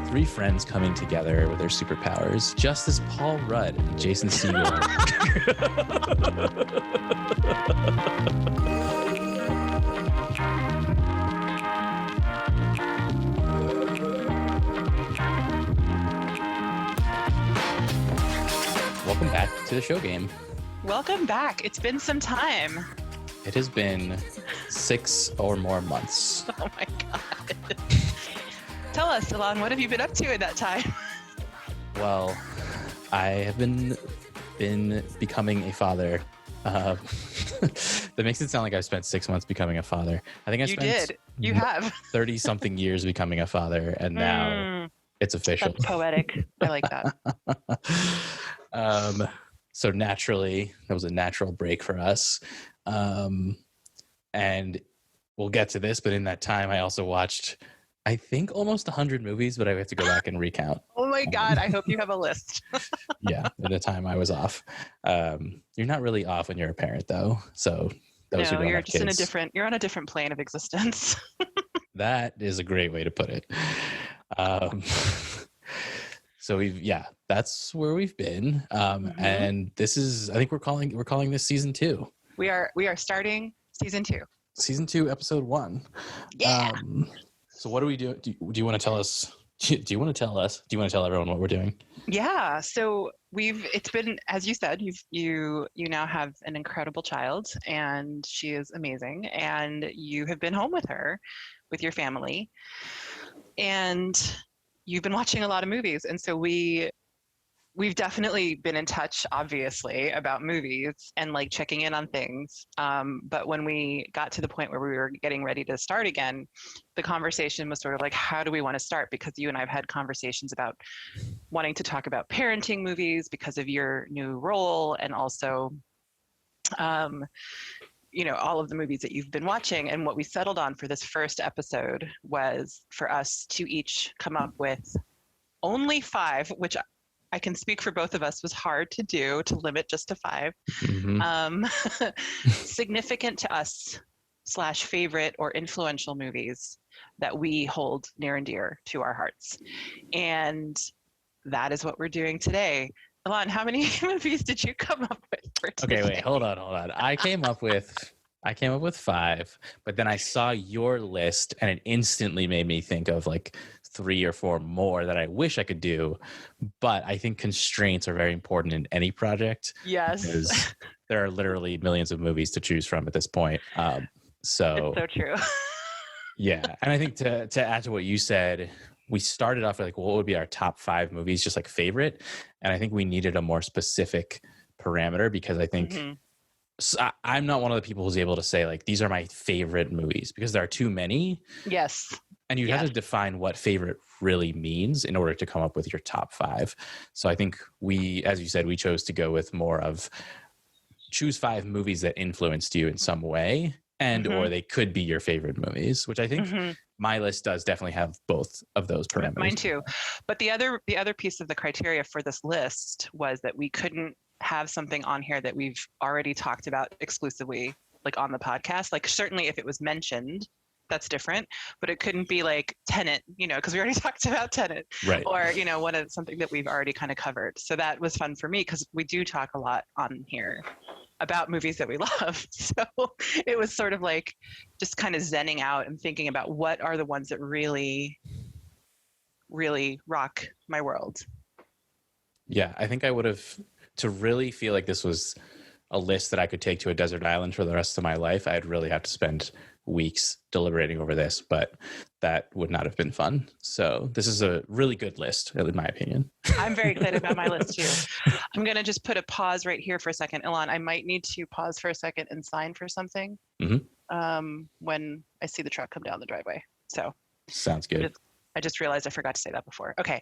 three friends coming together with their superpowers, just as Paul Rudd and Jason Segel. Welcome back to the show game. Welcome back. It's been some time. It has been 6 or more months. Oh my God. Tell us, Alon, what have you been up to in that time? Well, I have been becoming a father. That makes it sound like I've spent 6 months becoming a father. I think I spent You have 30-something years becoming a father, and now it's official. That's poetic. I like that. So naturally, that was a natural break for us. And we'll get to this, but in that time, I also watched, I think, almost 100 movies, but I have to go back and recount. Oh my God, I hope you have a list. Yeah, at the time I was off. You're not really off when you're a parent, though. So those who don't you're have just kids, you're on a different plane of existence. That is a great way to put it. So that's where we've been. And this is, I think we're calling this season 2. We are starting season 2. Season 2, episode 1. Yeah. So what do we do? Do you want to tell us? Do you want to tell us? Do you want to tell everyone what we're doing? Yeah. So it's been, as you said, you now have an incredible child, and she is amazing, and you have been home with her, with your family, and you've been watching a lot of movies. And so we've definitely been in touch, obviously, about movies and like checking in on things. But when we got to the point where we were getting ready to start again, the conversation was sort of like, how do we want to start? Because you and I have had conversations about wanting to talk about parenting movies because of your new role, and also, all of the movies that you've been watching. And what we settled on for this first episode was for us to each come up with only 5, which I can speak for both of us was hard to do, to limit just to 5. Significant to us / favorite or influential movies that we hold near and dear to our hearts. And that is what we're doing today. Alon, how many movies did you come up with for today? Okay, wait, hold on. I came up with 5, but then I saw your list and it instantly made me think of like 3 or 4 more that I wish I could do. But I think constraints are very important in any project. Yes. Because there are literally millions of movies to choose from at this point. So it's so true. Yeah. And I think to add to what you said, we started off with like, what would be our top 5 movies, just like favorite. And I think we needed a more specific parameter, because I think I'm not one of the people who's able to say like, these are my favorite movies, because there are too many. Yes. And you have to define what favorite really means in order to come up with your top 5. So I think as you said, we chose to go with more of choose 5 movies that influenced you in some way, and or they could be your favorite movies, which I think my list does definitely have both of those parameters. Mine too. But the other piece of the criteria for this list was that we couldn't have something on here that we've already talked about exclusively, like on the podcast. Like certainly if it was mentioned, that's different, but it couldn't be like Tenet, because we already talked about Tenet, right? Or something that we've already kind of covered. So that was fun for me, because we do talk a lot on here about movies that we love. So it was sort of like just kind of zenning out and thinking about what are the ones that really, really rock my world. Yeah, I think I would have, to really feel like this was a list that I could take to a desert island for the rest of my life, I'd really have to spend weeks deliberating over this, but that would not have been fun. So this is a really good list, in my opinion. I'm very excited about my list too. I'm going to just put a pause right here for a second. Alon, I might need to pause for a second and sign for something when I see the truck come down the driveway. So sounds good. I just realized I forgot to say that before. Okay.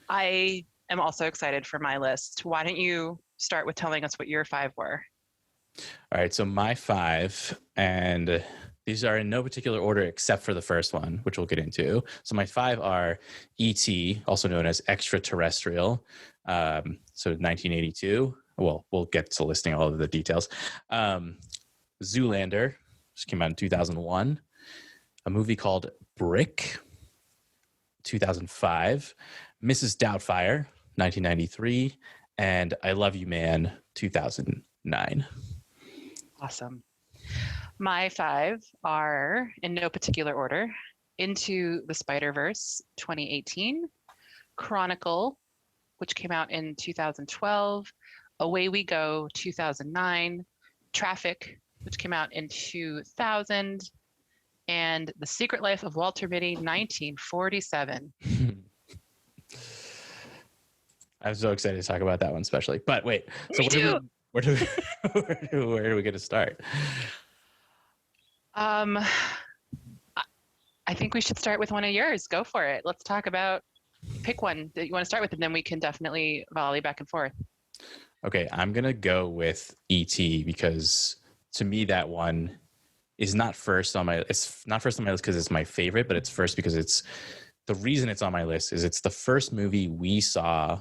I am also excited for my list. Why don't you start with telling us what your 5 were? All right, so my 5, and these are in no particular order except for the first one, which we'll get into. So my 5 are E.T., also known as Extraterrestrial, so 1982. Well, we'll get to listing all of the details. Zoolander, which came out in 2001. A movie called Brick, 2005, Mrs. Doubtfire, 1993, and I Love You Man, 2009. Awesome. My 5 are, in no particular order, Into the Spider-Verse, 2018, Chronicle, which came out in 2012, Away We Go, 2009, Traffic, which came out in 2000, and The Secret Life of Walter Mitty, 1947. I'm so excited to talk about that one, especially. But wait, so Me too. where do we get to start? I think we should start with one of yours. Go for it. Let's talk about, pick one that you want to start with, and then we can definitely volley back and forth. Okay, I'm gonna go with E.T. because to me that one is not first on my. It's not first on my list because it's my favorite, but it's first because it's the reason it's on my list is it's the first movie we saw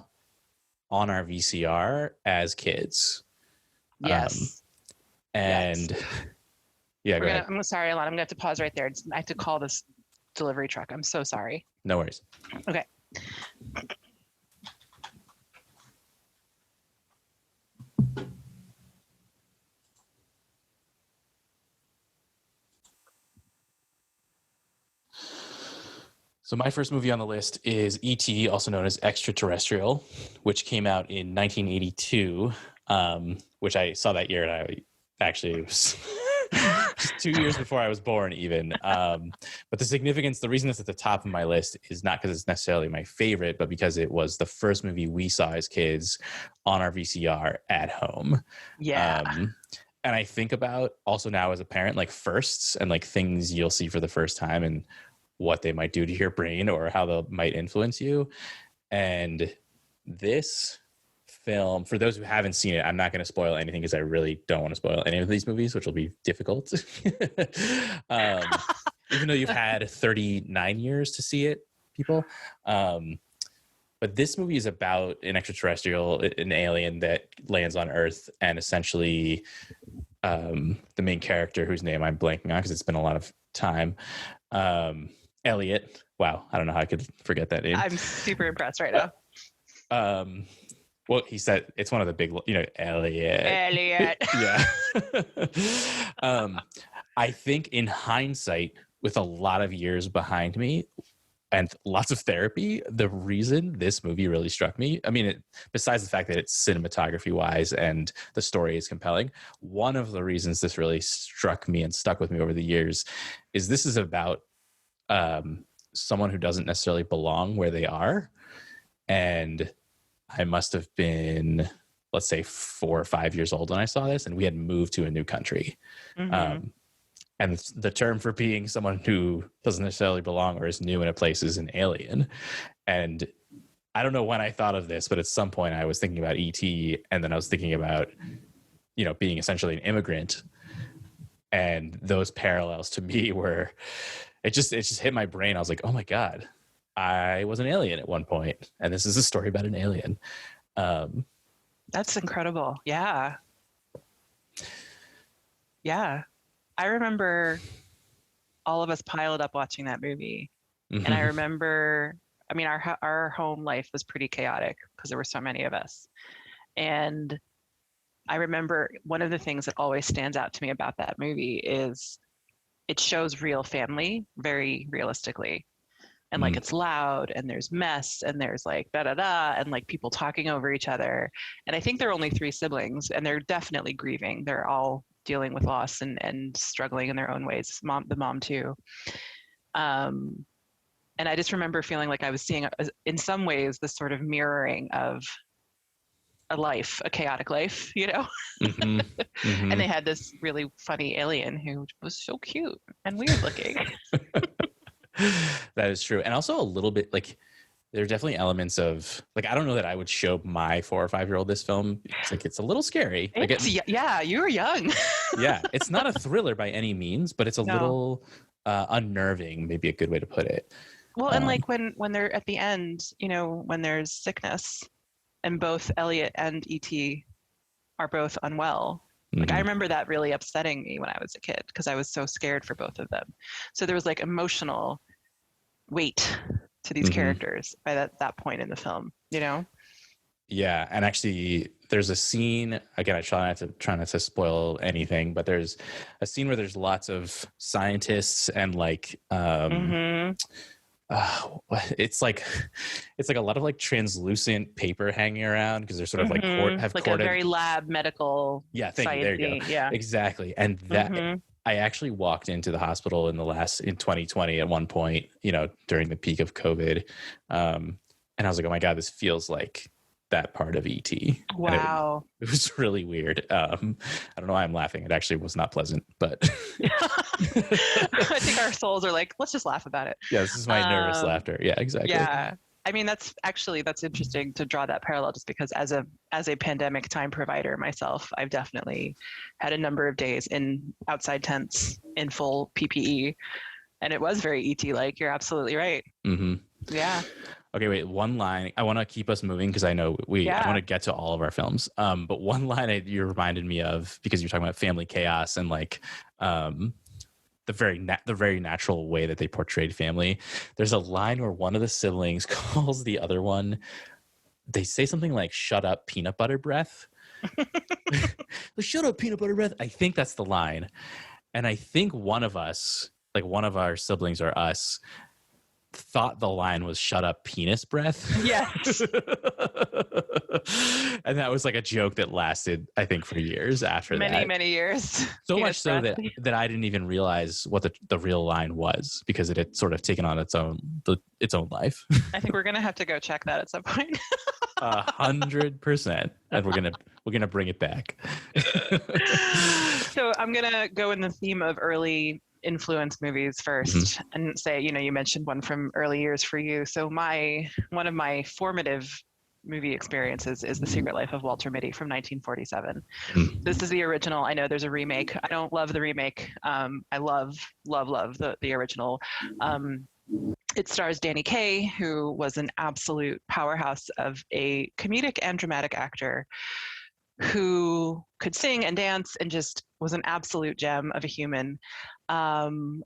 on our VCR as kids. Yes. And yes. Yeah, go ahead. I'm sorry, Alana. I'm gonna have to pause right there. I have to call this delivery truck. I'm so sorry. No worries. Okay. So my first movie on the list is E.T., also known as Extraterrestrial, which came out in 1982, which I saw that year, and I actually was 2 years before I was born even. But the significance, the reason it's at the top of my list is not because it's necessarily my favorite, but because it was the first movie we saw as kids on our VCR at home. Yeah. And I think about also now as a parent, like firsts and like things you'll see for the first time and what they might do to your brain or how they might influence you. And this film, for those who haven't seen it, I'm not going to spoil anything because I really don't want to spoil any of these movies, which will be difficult. Even though you've had 39 years to see it, people. But this movie is about an extraterrestrial, an alien that lands on Earth, and essentially the main character, whose name I'm blanking on because it's been a lot of time, Elliot. Wow, I don't know how I could forget that name. I'm super impressed right now. Well, he said it's one of the big, Elliot. Yeah. I think in hindsight, with a lot of years behind me and lots of therapy, the reason this movie really struck me, I mean, besides the fact that it's cinematography wise and the story is compelling, one of the reasons this really struck me and stuck with me over the years is this is about someone who doesn't necessarily belong where they are. And I must have been, let's say, 4 or 5 years old when I saw this, and we had moved to a new country. Mm-hmm. And the term for being someone who doesn't necessarily belong or is new in a place is an alien. And I don't know when I thought of this, but at some point I was thinking about E.T., and then I was thinking about, being essentially an immigrant. And those parallels to me were, it just hit my brain. I was like, oh my God, I was an alien at one point, and this is a story about an alien. That's incredible. Yeah. I remember all of us piled up watching that movie. Mm-hmm. And I remember, our home life was pretty chaotic because there were so many of us. And I remember one of the things that always stands out to me about that movie is it shows real family very realistically. And like it's loud and there's mess and there's like da-da-da and like people talking over each other. And I think there are only 3 siblings and they're definitely grieving. They're all dealing with loss and struggling in their own ways. The mom too. And I just remember feeling like I was seeing in some ways this sort of mirroring of a chaotic life, Mm-hmm. Mm-hmm. And they had this really funny alien who was so cute and weird looking. That is true. And also a little bit like there are definitely elements of like, I don't know that I would show my 4 or 5-year-old this film. It's a little scary. Yeah, you were young. Yeah. It's not a thriller by any means, but it's a little unnerving, maybe a good way to put it. Well, and like when they're at the end, when there's sickness and both Elliot and E.T. are both unwell. Like I remember that really upsetting me when I was a kid because I was so scared for both of them. So there was like emotional weight to these characters by that point in the film, you know? Yeah, and actually, there's a scene. Again, I try not to spoil anything, but there's a scene where there's lots of scientists and like, it's like a lot of like translucent paper hanging around because they're sort of like like a very lab medical. Yeah, thank you. There you go. Yeah, exactly. And that I actually walked into the hospital in 2020 at one point, you know, during the peak of COVID, and I was like, oh my god, this feels like that part of ET. Wow. It was really weird. I don't know why I'm laughing. It actually was not pleasant, but I think our souls are like, let's just laugh about it. Yeah, this is my nervous laughter. Yeah, exactly. Yeah. I mean, that's interesting to draw that parallel, just because as a pandemic time provider myself, I've definitely had a number of days in outside tents in full PPE, and it was very ET like. You're absolutely right. Yeah. Okay, wait, one line. I want to keep us moving because I know I want to get to all of our films. But one line you reminded me of, because you're talking about family chaos and like the very natural way that they portrayed family. There's a line where one of the siblings calls the other one. They say something like, "Shut up, peanut butter breath." "Shut up, peanut butter breath." I think that's the line. And I think one of us, like one of our siblings or us, thought the line was "shut up, penis breath." Yes. And that was like a joke that lasted, I think, for years after that. Many years. So much so that I didn't even realize what the real line was, because it had sort of taken on its own life. I think we're gonna have to go check that at some point. 100%. And we're gonna bring it back. So I'm gonna go in the theme of early influence movies first, and say, you know, you mentioned one from early years for you. So one of my formative movie experiences is The Secret Life of Walter Mitty from 1947. This is the original. I know there's a remake. I don't love the remake. I love the original. It stars Danny Kaye, who was an absolute powerhouse of a comedic and dramatic actor who could sing and dance and just was an absolute gem of a human. And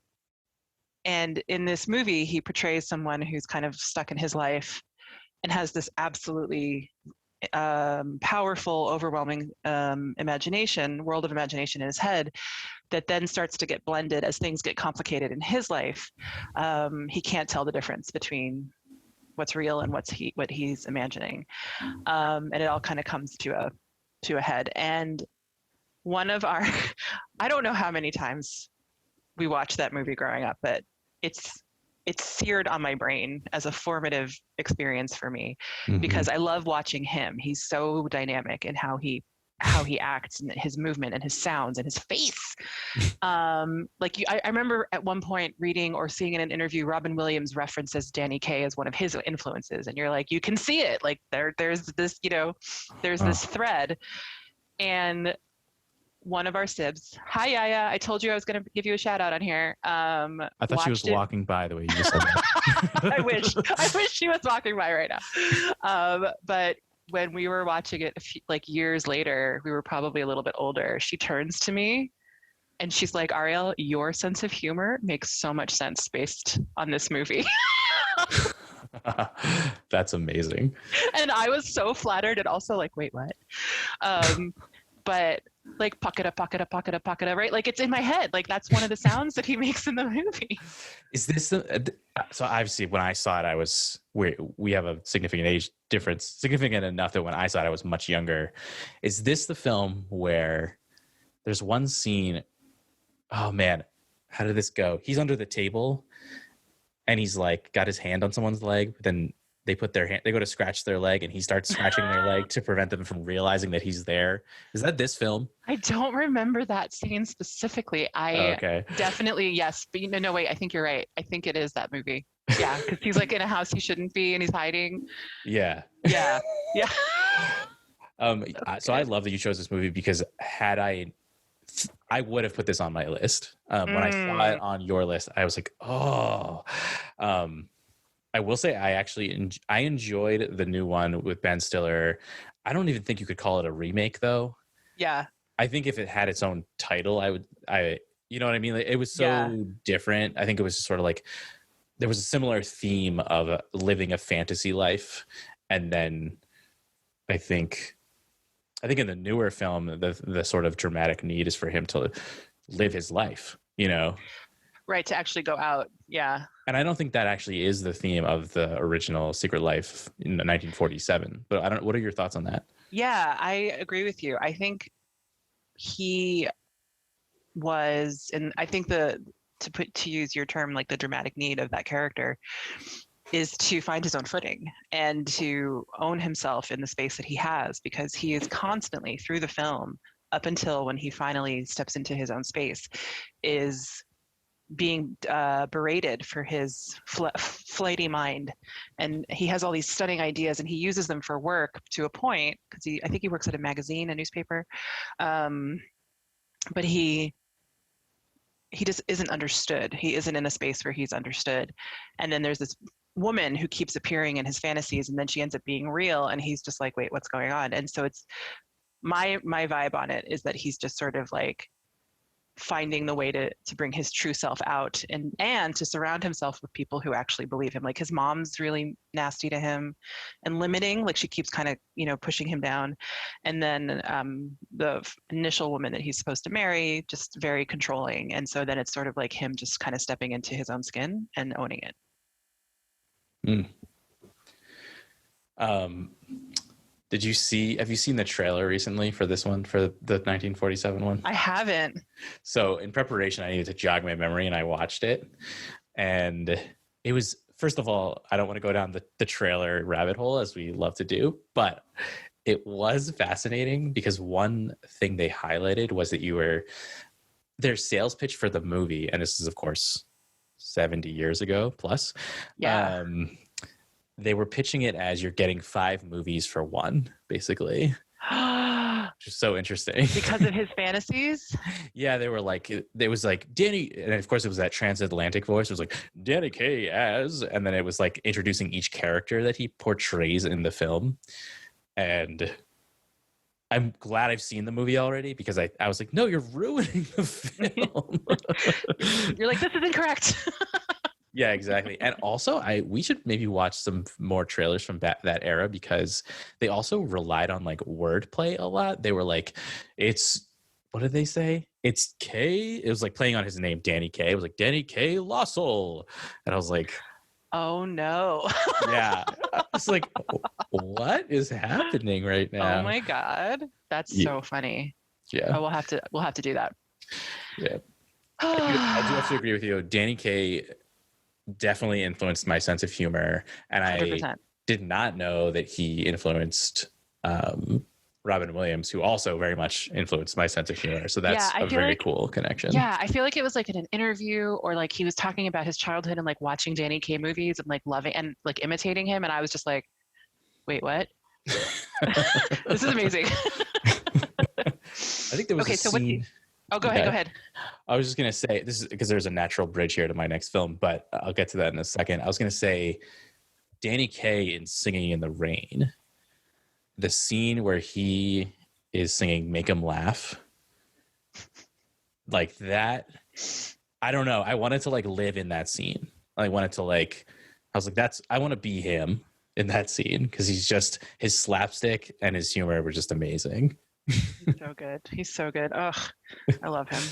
in this movie, he portrays someone who's kind of stuck in his life and has this absolutely powerful, overwhelming world of imagination in his head that then starts to get blended as things get complicated in his life. He can't tell the difference between what's real and what he's imagining. And it all kind of comes to a head. And one of our, I don't know how many times we watched that movie growing up, but it's seared on my brain as a formative experience for me, because I love watching him. He's so dynamic in how he acts and his movement and his sounds and his face. I remember at one point reading or seeing in an interview, Robin Williams references Danny Kaye as one of his influences. And you're like, you can see it. Like there's this, you know, there's this thread. And one of our sibs, hi Yaya, I told you I was going to give you a shout out on here. I thought she was walking by the way you just said that. I wish she was walking by right now. But when we were watching it years later, we were probably a little bit older, she turns to me and she's like, Ariel, your sense of humor makes so much sense based on this movie. That's amazing. And I was so flattered and also like, wait, what? But like pocket-a, right? Like it's in my head. Like that's one of the sounds that he makes in the movie. Is this so obviously when I saw it, we have a significant age difference, significant enough that when I saw it, I was much younger. Is this the film where there's one scene, oh man, how did this go? He's under the table and he's like got his hand on someone's leg, but then they go to scratch their leg and he starts scratching their leg to prevent them from realizing that he's there. Is that this film? I don't remember that scene specifically. Okay. Definitely, yes. But no, wait, I think you're right. I think it is that movie. Yeah, because he's like in a house he shouldn't be and he's hiding. Yeah. Yeah. Yeah. So I love that you chose this movie, because I would have put this on my list. When I saw it on your list, I was like, oh. I will say I enjoyed the new one with Ben Stiller. I don't even think you could call it a remake though. Yeah. I think if it had its own title, you know what I mean? Like, it was so different. I think it was just sort of like there was a similar theme of living a fantasy life, and then I think in the newer film, the sort of dramatic need is for him to live his life, Right, to actually go out. Yeah. And I don't think that actually is the theme of the original Secret Life in 1947. But what are your thoughts on that? Yeah, I agree with you. I think he was, and I think to use your term, like the dramatic need of that character is to find his own footing and to own himself in the space that he has, because he is constantly through the film, up until when he finally steps into his own space, is being berated for his flighty mind. And he has all these stunning ideas and he uses them for work to a point, because I think he works at a magazine, a newspaper. But he just isn't understood. He isn't in a space where he's understood. And then there's this woman who keeps appearing in his fantasies, and then she ends up being real, and he's just like, wait, what's going on? And so it's my vibe on it is that he's just sort of like finding the way to bring his true self out, and to surround himself with people who actually believe him. Like his mom's really nasty to him and limiting, like she keeps kind of, pushing him down. And then the initial woman that he's supposed to marry, just very controlling. And so then it's sort of like him just kind of stepping into his own skin and owning it. Have you seen the trailer recently for this one, for the 1947 one? I haven't. So in preparation, I needed to jog my memory, and I watched it. And it was, first of all, I don't want to go down the trailer rabbit hole, as we love to do, but it was fascinating because one thing they highlighted was that their sales pitch for the movie, and this is, of course, 70 years ago plus. Yeah. They were pitching it as you're getting 5 movies for one, basically. Which is so interesting. Because of his fantasies? Yeah, they were like, it was like Danny, and of course it was that transatlantic voice. It was like Danny Kaye as, and then it was like introducing each character that he portrays in the film. And I'm glad I've seen the movie already, because I was like, no, you're ruining the film. You're like, this is incorrect. Yeah, exactly. And also, we should maybe watch some more trailers from that era, because they also relied on like wordplay a lot. They were like, what did they say? It's K. It was like playing on his name, Danny Kaye. It was like Danny Kaye Lossell. And I was like, oh no. Yeah. It's like, what is happening right now? Oh my God. That's so funny. Yeah. Oh, we'll have to do that. Yeah. I do have to agree with you. Danny Kaye definitely influenced my sense of humor, and 100%. I did not know that he influenced Robin Williams, who also very much influenced my sense of humor. So that's a very cool connection. Yeah, I feel like it was like in an interview, or like he was talking about his childhood and like watching Danny Kaye movies and like loving and like imitating him, and I was just like, wait, what? This is amazing. I think there was a scene. Go ahead. I was just going to say, this is because there's a natural bridge here to my next film, but I'll get to that in a second. I was going to say Danny Kaye in Singing in the Rain, the scene where he is singing Make 'Em Laugh, like that. I don't know. I wanted to like live in that scene. I wanted to I was like, I want to be him in that scene, because his slapstick and his humor were just amazing. He's so good. He's so good. Ugh, I love him.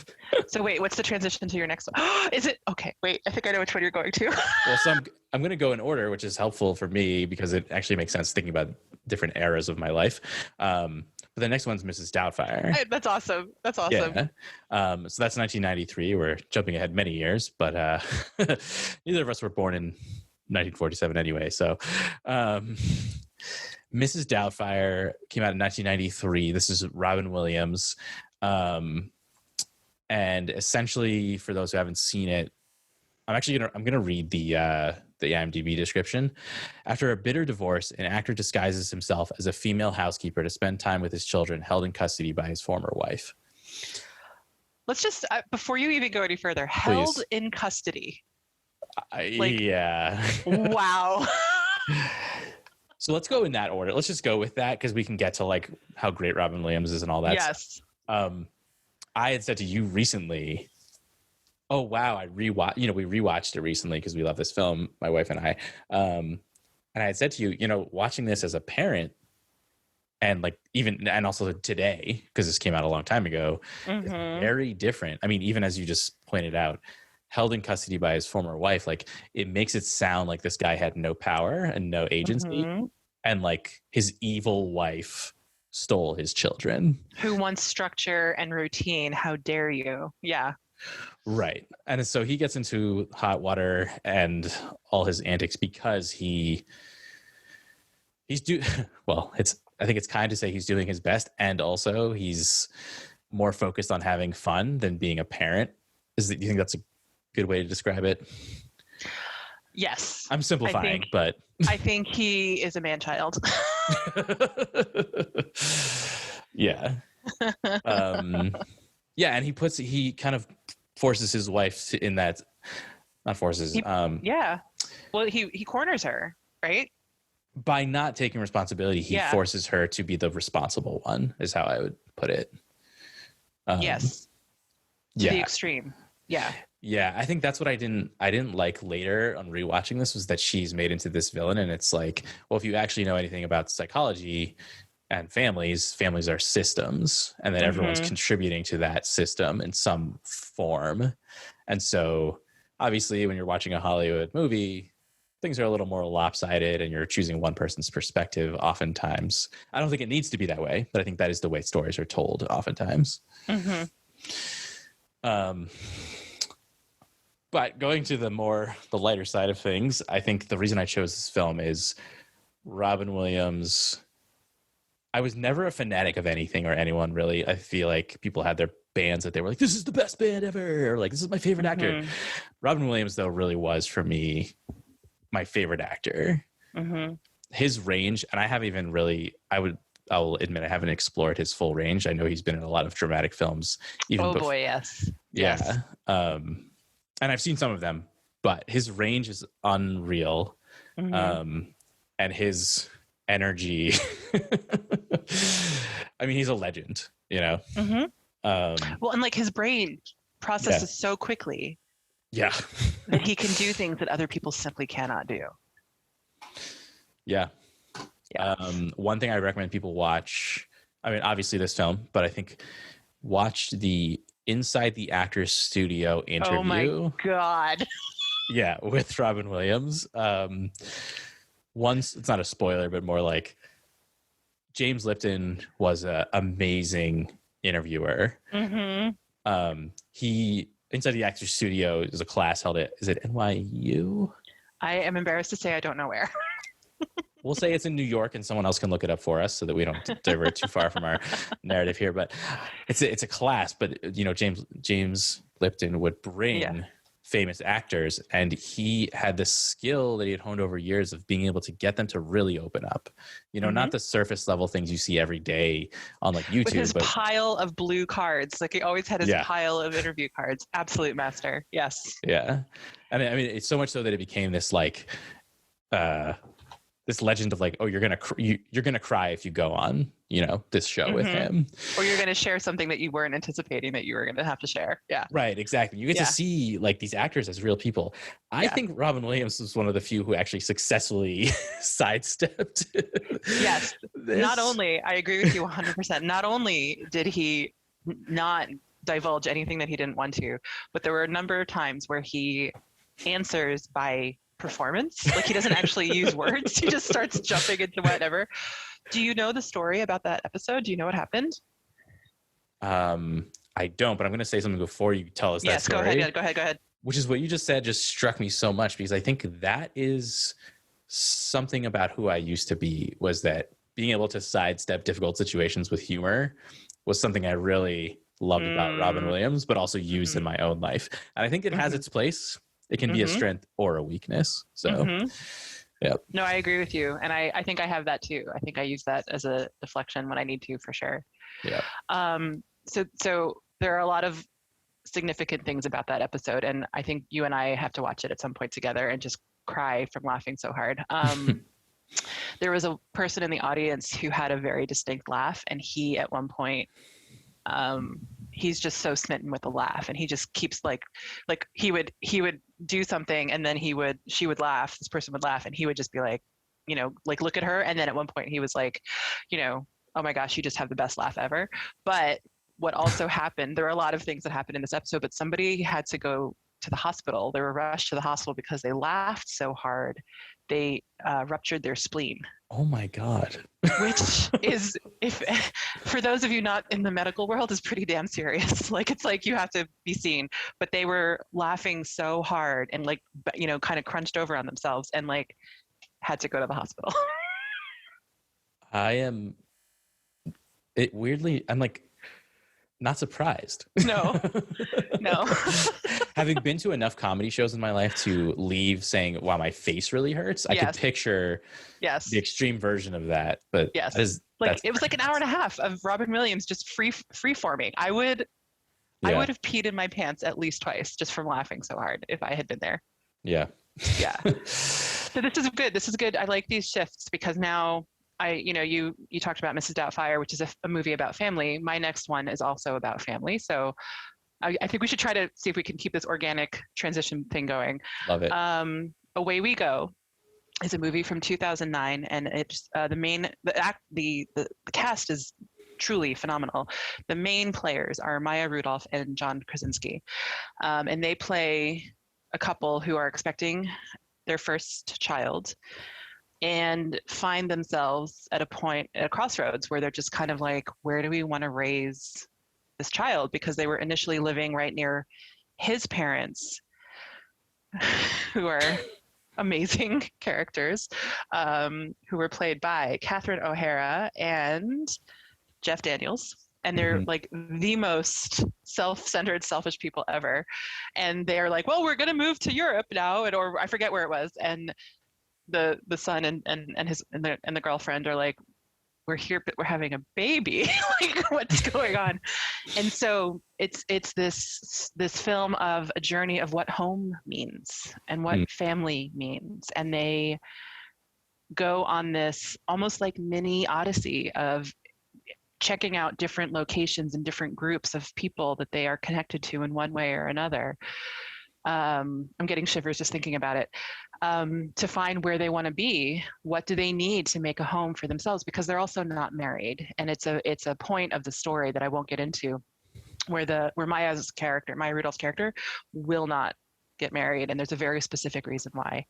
So wait, what's the transition to your next one? Is it okay? Wait, I think I know which one you're going to. Well, so I'm going to go in order, which is helpful for me because it actually makes sense thinking about different eras of my life. But the next one's Mrs. Doubtfire. That's awesome. That's awesome. Yeah. So that's 1993. We're jumping ahead many years, but neither of us were born in 1947 anyway. So. Mrs. Doubtfire came out in 1993. This is Robin Williams. And essentially, for those who haven't seen it, I'm going to read the IMDb description. After a bitter divorce, an actor disguises himself as a female housekeeper to spend time with his children held in custody by his former wife. Let's just, before you even go any further, held in custody. Yeah. Wow. So let's go in that order. Let's just go with that, because we can get to like how great Robin Williams is and all that. Yes. I had said to you recently Oh wow, we rewatched it recently because we love this film, my wife and I. And I had said to you, watching this as a parent, and like even and also today, because this came out a long time ago, is Mm-hmm. very different. I mean, even as you just pointed out, held in custody by his former wife, like it makes it sound like this guy had no power and no agency, Mm-hmm. and like his evil wife stole his children. Who wants structure and routine? How dare you? Yeah. Right. And so he gets into hot water and all his antics because he's well, I think it's kind to say he's doing his best, and also he's more focused on having fun than being a parent. Do you think that's a good way to describe it? Yes. I'm simplifying, but I think he is a man child. yeah. Yeah, and he kind of forces his wife in that, not forces, yeah. Well, he corners her, right? by not taking responsibility, he forces her to be the responsible one, is how I would put it. Yes. To the extreme. Yeah. Yeah, I think that's what I didn't like later on rewatching this, was that she's made into this villain. And it's like, well, if you actually know anything about psychology and families are systems, and then everyone's contributing to that system in some form. And so obviously when you're watching a Hollywood movie, things are a little more lopsided and you're choosing one person's perspective oftentimes. I don't think it needs to be that way, but I think that is the way stories are told oftentimes. But going to the lighter side of things, I think the reason I chose this film is Robin Williams. I was never a fanatic of anything or anyone, really. I feel like people had their bands that they were like, this is the best band ever, or like, this is my favorite actor. Robin Williams, though, really was, for me, my favorite actor. His range, and I haven't even really, I'll admit I haven't explored his full range. I know he's been in a lot of dramatic films. Boy, yes. Yeah. Yes. And I've seen some of them, but his range is unreal. And his energy, I mean, he's a legend, Well, and like his brain processes so quickly. Yeah. That he can do things that other people simply cannot do. Yeah. One thing I recommend people watch, I mean, obviously this film, but I think watch the Inside the Actors Studio interview. Oh my God. Yeah, with Robin Williams. Once, it's not a spoiler, but more like James Lipton was an amazing interviewer. He Inside the Actors Studio is a class held at, is it NYU? I am embarrassed to say I don't know where. We'll say it's in New York, and someone else can look it up for us so that we don't divert too far from our narrative here. But it's a class, but James Lipton would bring famous actors, and he had this skill that he had honed over years of being able to get them to really open up. Not the surface level things you see every day on like YouTube. With his pile of blue cards. Like he always had his pile of interview cards. Absolute master. Yes. Yeah. And I mean, it's so much so that it became this like this legend of like, oh, you're gonna cry if you go on this show with him, or you're gonna share something that you weren't anticipating that you were gonna have to share. Right, exactly. You get to see like these actors as real people. I think Robin Williams was one of the few who actually successfully sidestepped this. Not only, I agree with you 100%, not only did he not divulge anything that he didn't want to, but there were a number of times where he answers by performance. Like he doesn't actually use words. He just starts jumping into whatever. Do you know the story about that episode? Do you know what happened? I don't, but I'm going to say something before you tell us that story. Yes, go ahead. Which is what you just said just struck me so much, because I think that is something about who I used to be, was that being able to sidestep difficult situations with humor was something I really loved about Robin Williams, but also used in my own life. And I think it has its place. It can be a strength or a weakness. So, yeah. No, I agree with you. And I think I have that too. I think I use that as a deflection when I need to, for sure. Yeah. So there are a lot of significant things about that episode. And I think you and I have to watch it at some point together and just cry from laughing so hard. There was a person in the audience who had a very distinct laugh. And he, at one point, he's just so smitten with a laugh, and he just keeps like he would do something, and then she would laugh, this person would laugh, and he would just be like, you know, like look at her, and then at one point he was like, you know, oh my gosh, you just have the best laugh ever. But what also happened, there are a lot of things that happened in this episode, but somebody had to go to the hospital. They were rushed to the hospital because they laughed so hard they ruptured their spleen. Oh my God. Which is, if for those of you not in the medical world, is pretty damn serious. Like, it's like you have to be seen. But they were laughing so hard and like, you know, kind of crunched over on themselves and like had to go to the hospital. I'm like not surprised. No. Having been to enough comedy shows in my life to leave saying, wow, my face really hurts. I could picture the extreme version of that. But it was like an hour and a half of Robin Williams just free forming. I would have peed in my pants at least twice just from laughing so hard if I had been there. Yeah. So this is good. I like these shifts because now you talked about Mrs. Doubtfire, which is a movie about family. My next one is also about family. So I think we should try to see if we can keep this organic transition thing going. Love it. Away We Go is a movie from 2009, and it's the cast is truly phenomenal. The main players are Maya Rudolph and John Krasinski, and they play a couple who are expecting their first child and find themselves at a crossroads where they're just kind of like, where do we want to raise this child? Because they were initially living right near his parents, who are amazing characters, who were played by Catherine O'Hara and Jeff Daniels. And they're like the most self-centered, selfish people ever. And they're like, well, we're going to move to Europe now. Or I forget where it was. And the son and the girlfriend are like, we're here, but we're having a baby. Like, what's going on? And so it's this film of a journey of what home means and what family means. And they go on this almost like mini odyssey of checking out different locations and different groups of people that they are connected to in one way or another. I'm getting shivers just thinking about it. To find where they want to be, what do they need to make a home for themselves? Because they're also not married, and it's a point of the story that I won't get into, where Maya Rudolph's character will not get married, and there's a very specific reason why.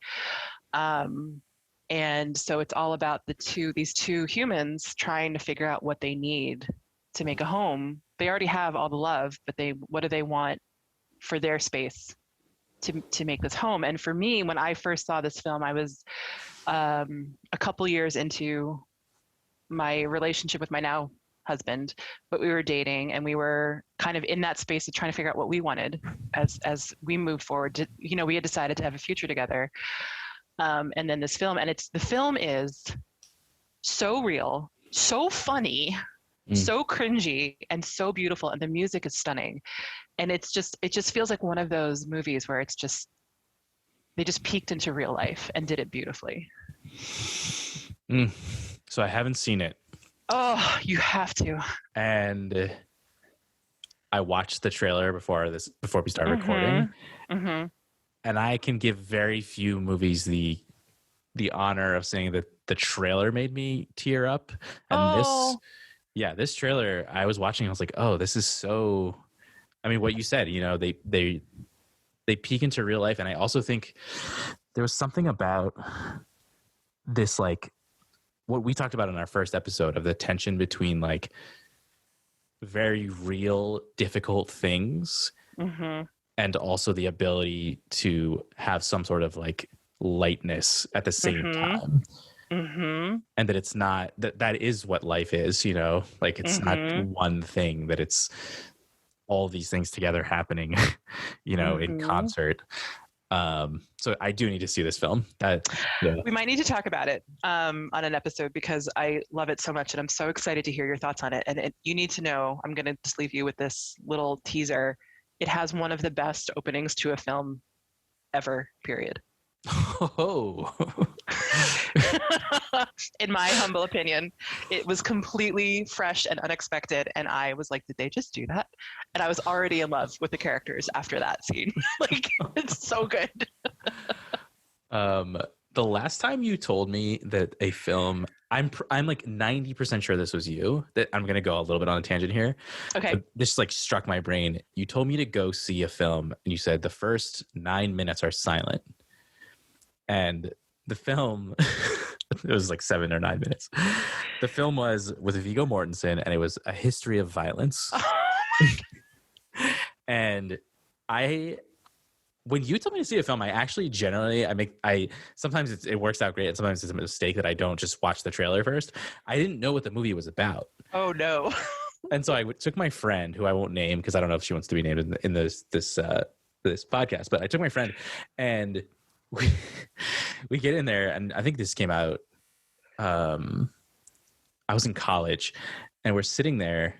And so it's all about these two humans trying to figure out what they need to make a home. They already have all the love, but what do they want for their space to make this home? And for me, when I first saw this film, I was a couple years into my relationship with my now husband, but we were dating, and we were kind of in that space of trying to figure out what we wanted as we moved forward. We had decided to have a future together. And then this film, and the film is so real, so funny, so cringy, and so beautiful, and the music is stunning. And it just feels like one of those movies where they just peeked into real life and did it beautifully. So I haven't seen it. Oh, you have to. And I watched the trailer before we started recording. And I can give very few movies the honor of saying that the trailer made me tear up. And this trailer, I was watching, I was like, oh, this is so, I mean, what you said, they peek into real life. And I also think there was something about this, like what we talked about in our first episode of the tension between like very real, difficult things and also the ability to have some sort of like lightness at the same time. And that it's not that is what life is, like it's not one thing, that it's all these things together happening, in concert. So I do need to see this film. We might need to talk about it on an episode, because I love it so much, and I'm so excited to hear your thoughts on it. And you need to know, I'm going to just leave you with this little teaser. It has one of the best openings to a film ever, period. Oh. In my humble opinion, it was completely fresh and unexpected. And I was like, did they just do that? And I was already in love with the characters after that scene. Like, it's so good. The last time you told me that a film, I'm like 90% sure this was you. That I'm gonna go a little bit on a tangent here. Okay. But this like struck my brain. You told me to go see a film, and you said the first 9 minutes are silent, and the film. It was like 7 or 9 minutes. The film was with Viggo Mortensen, and it was A History of Violence. And when you tell me to see a film, I actually generally sometimes it works out great, and sometimes it's a mistake that I don't just watch the trailer first. I didn't know what the movie was about. Oh no. And so I took my friend, who I won't name because I don't know if she wants to be named in this podcast, but I took my friend, and we get in there, and I think this came out. I was in college, and we're sitting there,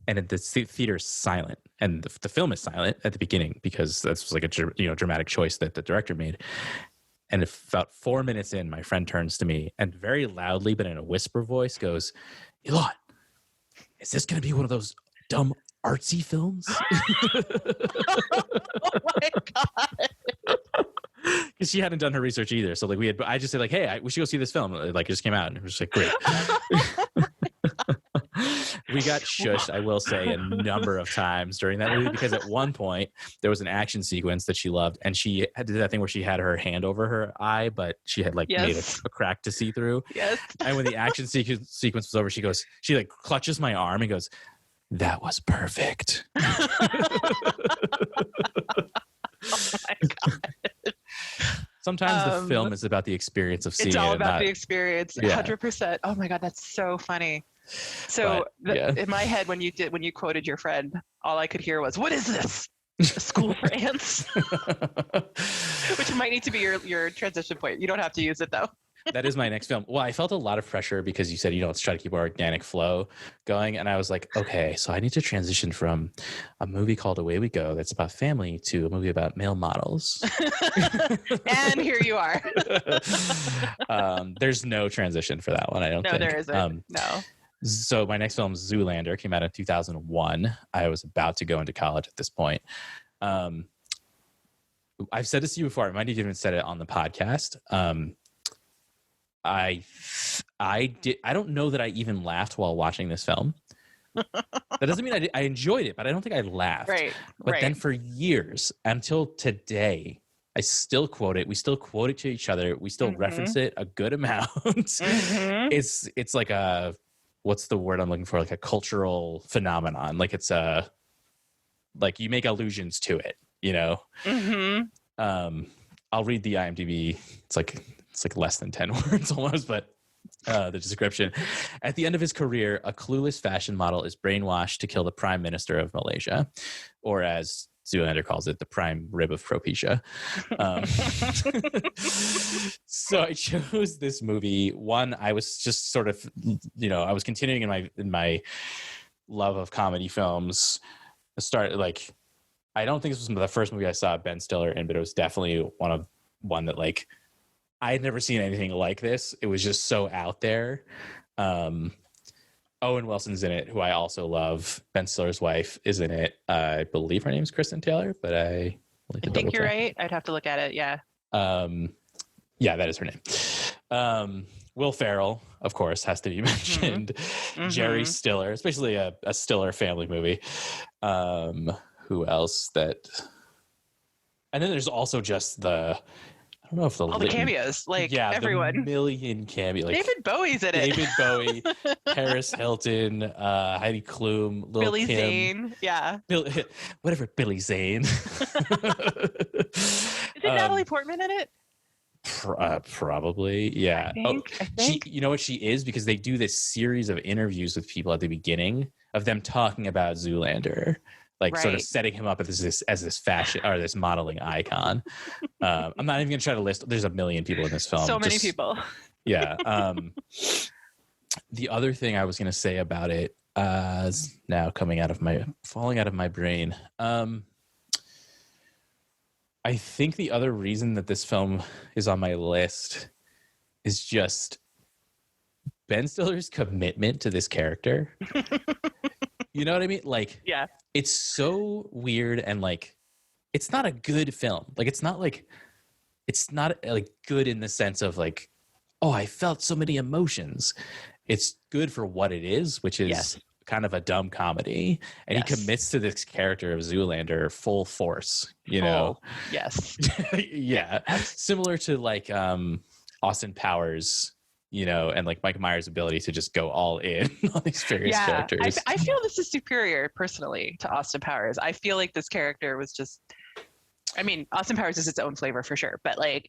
and the theater is silent, and the film is silent at the beginning because that's like a dramatic choice that the director made. And about 4 minutes in, my friend turns to me and very loudly, but in a whisper voice, goes, "Elon, is this going to be one of those dumb artsy films?" Oh my God. Because she hadn't done her research either. So like I just said like, "Hey, we should go see this film." Like it just came out, and it was like, great. We got shushed, I will say, a number of times during that movie because at one point there was an action sequence that she loved, and she did that thing where she had her hand over her eye, but she had like made a crack to see through. Yes. And when the action sequence was over, she like clutches my arm and goes, "That was perfect." Oh my God. Sometimes the film is about the experience of seeing it. It's all about the experience. Yeah. 100%. Oh my God, that's so funny. So in my head, when you quoted your friend, all I could hear was, "What is this? A school for ants?" Which might need to be your transition point. You don't have to use it though. That is my next film. Well, I felt a lot of pressure because you said, let's try to keep our organic flow going. And I was like, okay, so I need to transition from a movie called Away We Go that's about family to a movie about male models. And here you are. There's no transition for that one, I don't think. No, there isn't. No. So my next film, Zoolander, came out in 2001. I was about to go into college at this point. I've said this to you before. I might have even said it on the podcast. I don't know that I even laughed while watching this film. That doesn't mean I enjoyed it, but I don't think I laughed. Right. But then for years until today, I still quote it. We still quote it to each other. We still reference it a good amount. It's like what's the word I'm looking for? Like a cultural phenomenon. Like it's like you make allusions to it, I'll read the IMDb. It's like less than 10 words almost, but the description. At the end of his career, a clueless fashion model is brainwashed to kill the prime minister of Malaysia, or as Zoolander calls it, the prime rib of Propecia. So I chose this movie. One, I was just sort of, I was continuing in my love of comedy films. I don't think this was the first movie I saw Ben Stiller in, but it was definitely one that like I had never seen anything like this. It was just so out there. Owen Wilson's in it, who I also love. Ben Stiller's wife is in it. I believe her name's Kristen Taylor, but I think you're right. I'd have to look at it. Yeah. Yeah, that is her name. Will Ferrell, of course, has to be mentioned. Jerry Stiller, especially a Stiller family movie. Who else that? And then there's also just I don't know if all the cameos, everyone, the million cameos. Like David Bowie's in it. David Bowie, Paris Hilton, Heidi Klum, Lil Billy Kim, Zane, yeah, Billy Zane. Is it Natalie Portman in it? Probably, yeah. I think. You know what she is, because they do this series of interviews with people at the beginning of them talking about Zoolander. Sort of setting him up as this fashion or this modeling icon. I'm not even going to try to list. There's a million people in this film. So many people. Yeah. The other thing I was going to say about it is now falling out of my brain. I think the other reason that this film is on my list is just Ben Stiller's commitment to this character. You know what I mean? Like, Yeah. it's so weird, and like, it's not a good film. Like, it's not like good in the sense of like, oh, I felt so many emotions. It's good for what it is, which is kind of a dumb comedy. And he commits to this character of Zoolander full force, you know? Yes. Yeah. Similar to like Austin Powers, you know, and like Mike Myers' ability to just go all in on these various characters. I feel this is superior personally to Austin Powers. I feel like this character was just, I mean, Austin Powers is its own flavor for sure, but like,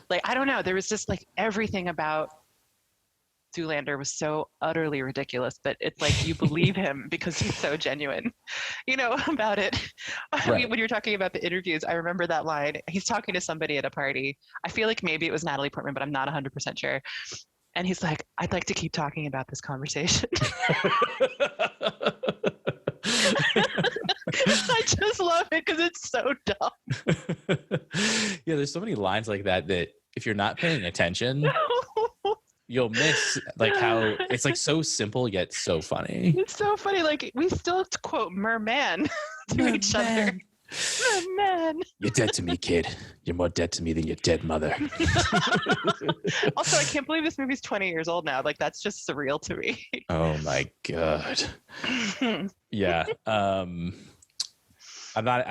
like, I don't know. There was just like everything about Zoolander was so utterly ridiculous, but it's like you believe him because he's so genuine, you know, about it. I mean, when you're talking about the interviews, I remember that line. He's talking to somebody at a party. I feel like maybe it was Natalie Portman, but I'm not 100% sure. And he's like, I'd like to keep talking about this conversation. I just love it because it's so dumb. Yeah, there's so many lines like that if you're not paying attention, you'll miss like how it's like so simple yet so funny. It's so funny. Like, we still quote merman to each other. Merman. You're dead to me, kid. You're more dead to me than your dead mother. Also, I can't believe this movie's 20 years old now. Like, that's just surreal to me. Oh my God. Yeah. I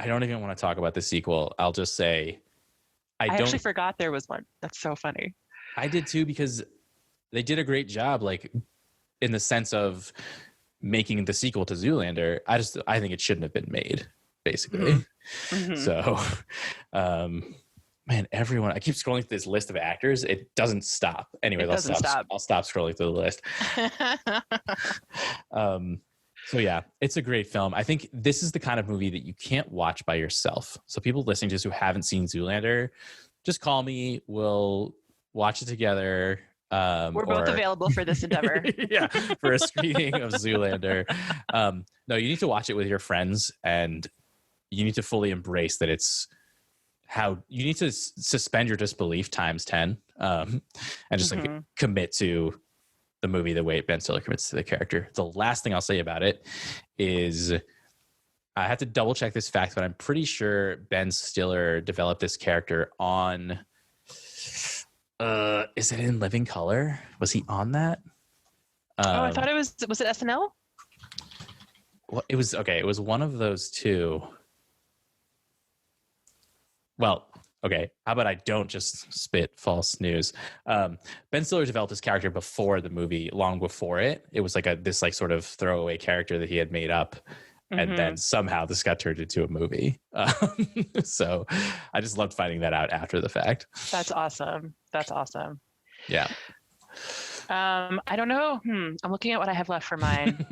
don't even want to talk about the sequel. I'll just say I actually forgot there was one. That's so funny. I did too, because they did a great job, like in the sense of making the sequel to Zoolander. I think it shouldn't have been made, basically. So man, everyone, I keep scrolling through this list of actors. It doesn't stop. Anyway, I'll stop scrolling through the list. So yeah, it's a great film. I think this is the kind of movie that you can't watch by yourself. So people listening to this who haven't seen Zoolander, just call me. We'll watch it together. We're both available for this endeavor. Yeah, for a screening of Zoolander. No, you need to watch it with your friends, and you need to fully embrace that it's how you need to suspend your disbelief times 10, and just like commit to the movie the way Ben Stiller commits to the character. The last thing I'll say about it is I have to double check this fact, but I'm pretty sure Ben Stiller developed this character on is it In Living Color? Was he on that? I thought it was it SNL? Well, it was one of those two. Well, okay, how about I don't just spit false news? Ben Stiller developed his character before the movie, long before it. It was like this sort of throwaway character that he had made up, and then somehow this got turned into a movie. So I just loved finding that out after the fact. That's awesome. Yeah. I don't know. I'm looking at what I have left for mine.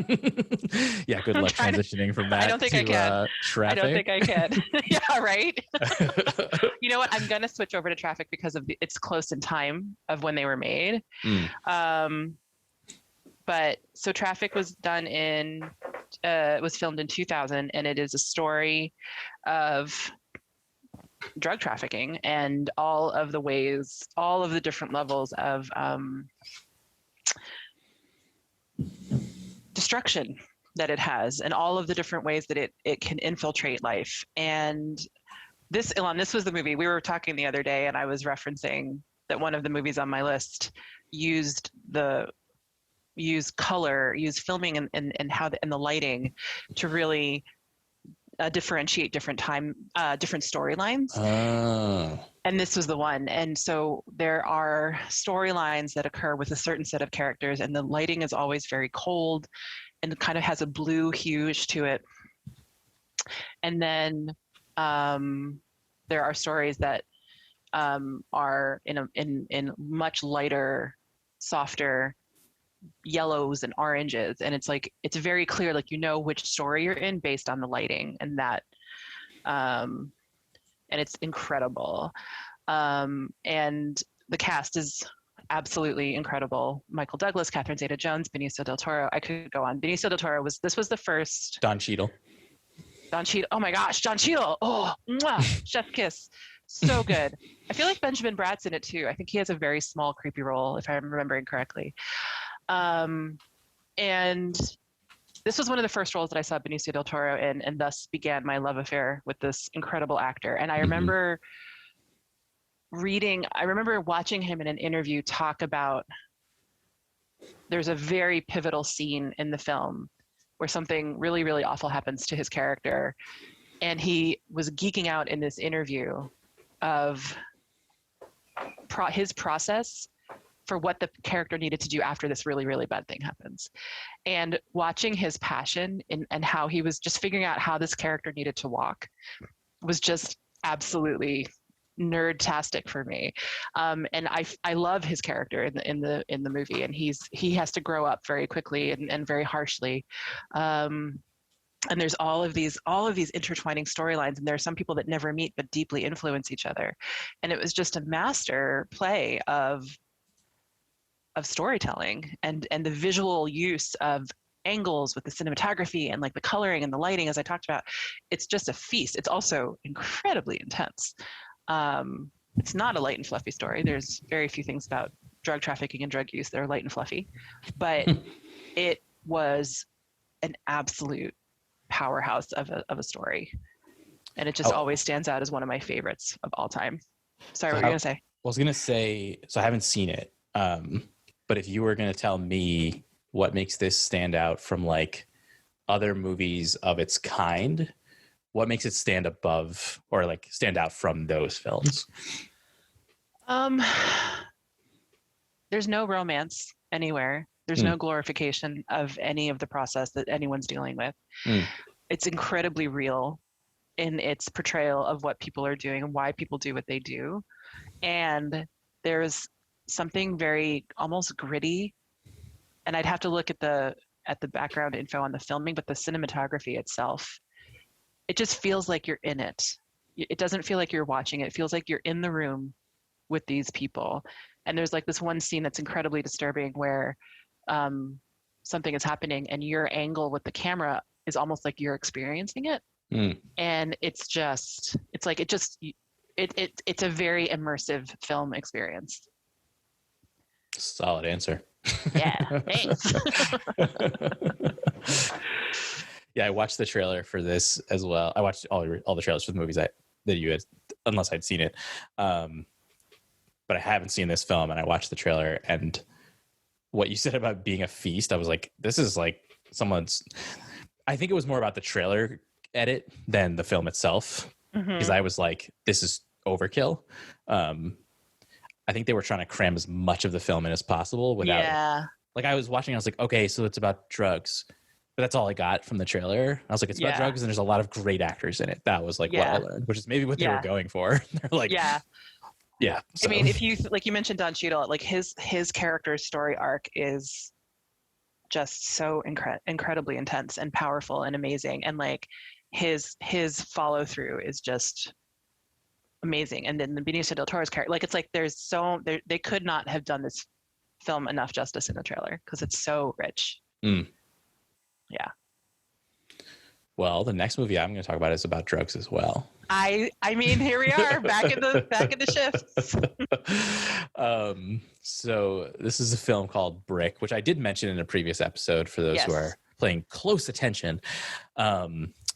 Yeah, good luck transitioning from that. I don't think I can. Traffic. I don't think I can. Yeah, right. You know what? I'm gonna switch over to Traffic because of it's close in time of when they were made. But so Traffic was done was filmed in 2000, and it is a story of drug trafficking and all of the different levels of destruction that it has, and all of the different ways that it can infiltrate life. And this was the movie we were talking the other day, and I was referencing that one of the movies on my list used color, used filming and how and the lighting to really differentiate different storylines. And this was the one. And so there are storylines that occur with a certain set of characters, and the lighting is always very cold and kind of has a blue hues to it. And then there are stories that are in much lighter, softer yellows and oranges, and it's very clear, like, you know which story you're in based on the lighting, and that and it's incredible. And the cast is absolutely incredible. Michael Douglas, Catherine Zeta-Jones, Benicio del Toro. I could go on. Benicio del Toro was the first. Don Cheadle. Oh my gosh, Don Cheadle. Oh, mwah, chef's kiss. So good. I feel like Benjamin Bratt's in it too. I think he has a very small, creepy role, if I'm remembering correctly. And this was one of the first roles that I saw Benicio del Toro in, and thus began my love affair with this incredible actor. And I remember watching him in an interview talk about, there's a very pivotal scene in the film where something really, really awful happens to his character. And he was geeking out in this interview of his process for what the character needed to do after this really, really bad thing happens. And watching his passion and how he was just figuring out how this character needed to walk was just absolutely nerd-tastic for me. And I love his character in the movie, and he has to grow up very quickly and very harshly. And there's all of these intertwining storylines, and there are some people that never meet but deeply influence each other. And it was just a master play of storytelling and the visual use of angles with the cinematography and like the coloring and the lighting, as I talked about. It's just a feast. It's also incredibly intense. It's not a light and fluffy story. There's very few things about drug trafficking and drug use that are light and fluffy, but it was an absolute powerhouse of a story, and it just always stands out as one of my favorites of all time. Sorry, what were you gonna say? I was gonna say, so I haven't seen it, but if you were gonna tell me what makes this stand out from like other movies of its kind, what makes it stand above or like stand out from those films? There's no romance anywhere. There's no glorification of any of the process that anyone's dealing with. It's incredibly real in its portrayal of what people are doing and why people do what they do. And there's something very almost gritty. And I'd have to look at the background info on the filming, but the cinematography itself, it just feels like you're in it. It doesn't feel like you're watching it. It feels like you're in the room with these people. And there's like this one scene that's incredibly disturbing where something is happening and your angle with the camera is almost like you're experiencing it. And it's a very immersive film experience. Solid answer. Yeah, thanks. Yeah, I watched the trailer for this as well. I watched all the trailers for the movies that you had, unless I'd seen it. But I haven't seen this film, and I watched the trailer, and what you said about being a feast, I was like, this is like someone's. I think it was more about the trailer edit than the film itself, because I was like, this is overkill. I think they were trying to cram as much of the film in as possible without. Like I was watching, I was like, okay, so it's about drugs, but that's all I got from the trailer. I was like, it's about drugs, and there's a lot of great actors in it. That was like what I learned, which is maybe what they were going for. They're like, yeah. So. I mean, if you like you mentioned Don Cheadle, like his character's story arc is just so incredibly intense and powerful and amazing, and like his follow through is just amazing. And then the Benicio del Toro's character, like it's like they could not have done this film enough justice in the trailer because it's so rich. Yeah. Well, the next movie I'm going to talk about is about drugs as well. I mean, here we are back in the shifts. So this is a film called Brick, which I did mention in a previous episode for those who are paying close attention.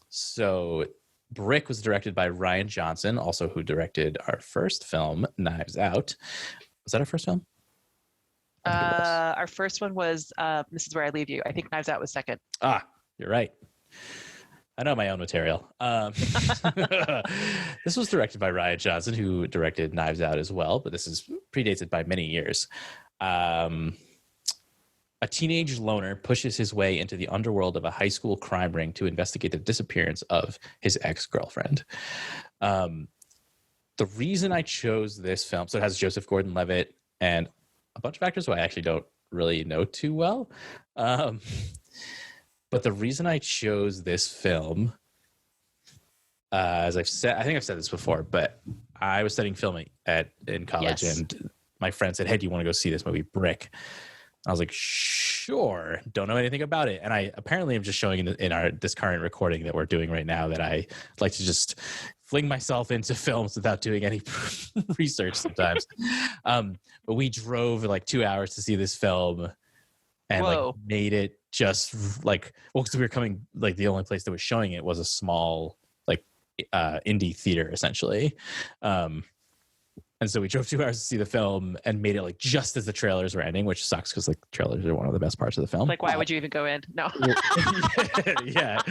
So Brick was directed by Rian Johnson, also who directed our first film, Knives Out. Was that our first film? Our first one was This Is Where I Leave You. I think Knives Out was second. Ah, you're right. I know my own material. This was directed by Rian Johnson, who directed Knives Out as well, but this is predated by many years. A teenage loner pushes his way into the underworld of a high school crime ring to investigate the disappearance of his ex-girlfriend. The reason I chose this film, so it has Joseph Gordon-Levitt and a bunch of actors who I actually don't really know too well. But the reason I chose this film, as I've said, I think I've said this before, but I was studying film in college, and my friend said, "Hey, do you want to go see this movie, Brick?" I was like, "Sure." Don't know anything about it, and I apparently am just showing in this current recording that we're doing right now that I like to just fling myself into films without doing any research sometimes. But we drove like 2 hours to see this film and like Whoa. made it just like, well, because we were coming, like the only place that was showing it was a small like indie theater essentially. And so we drove 2 hours to see the film and made it like just as the trailers were ending, which sucks because like trailers are one of the best parts of the film. Like, why would you even go in? No. Yeah.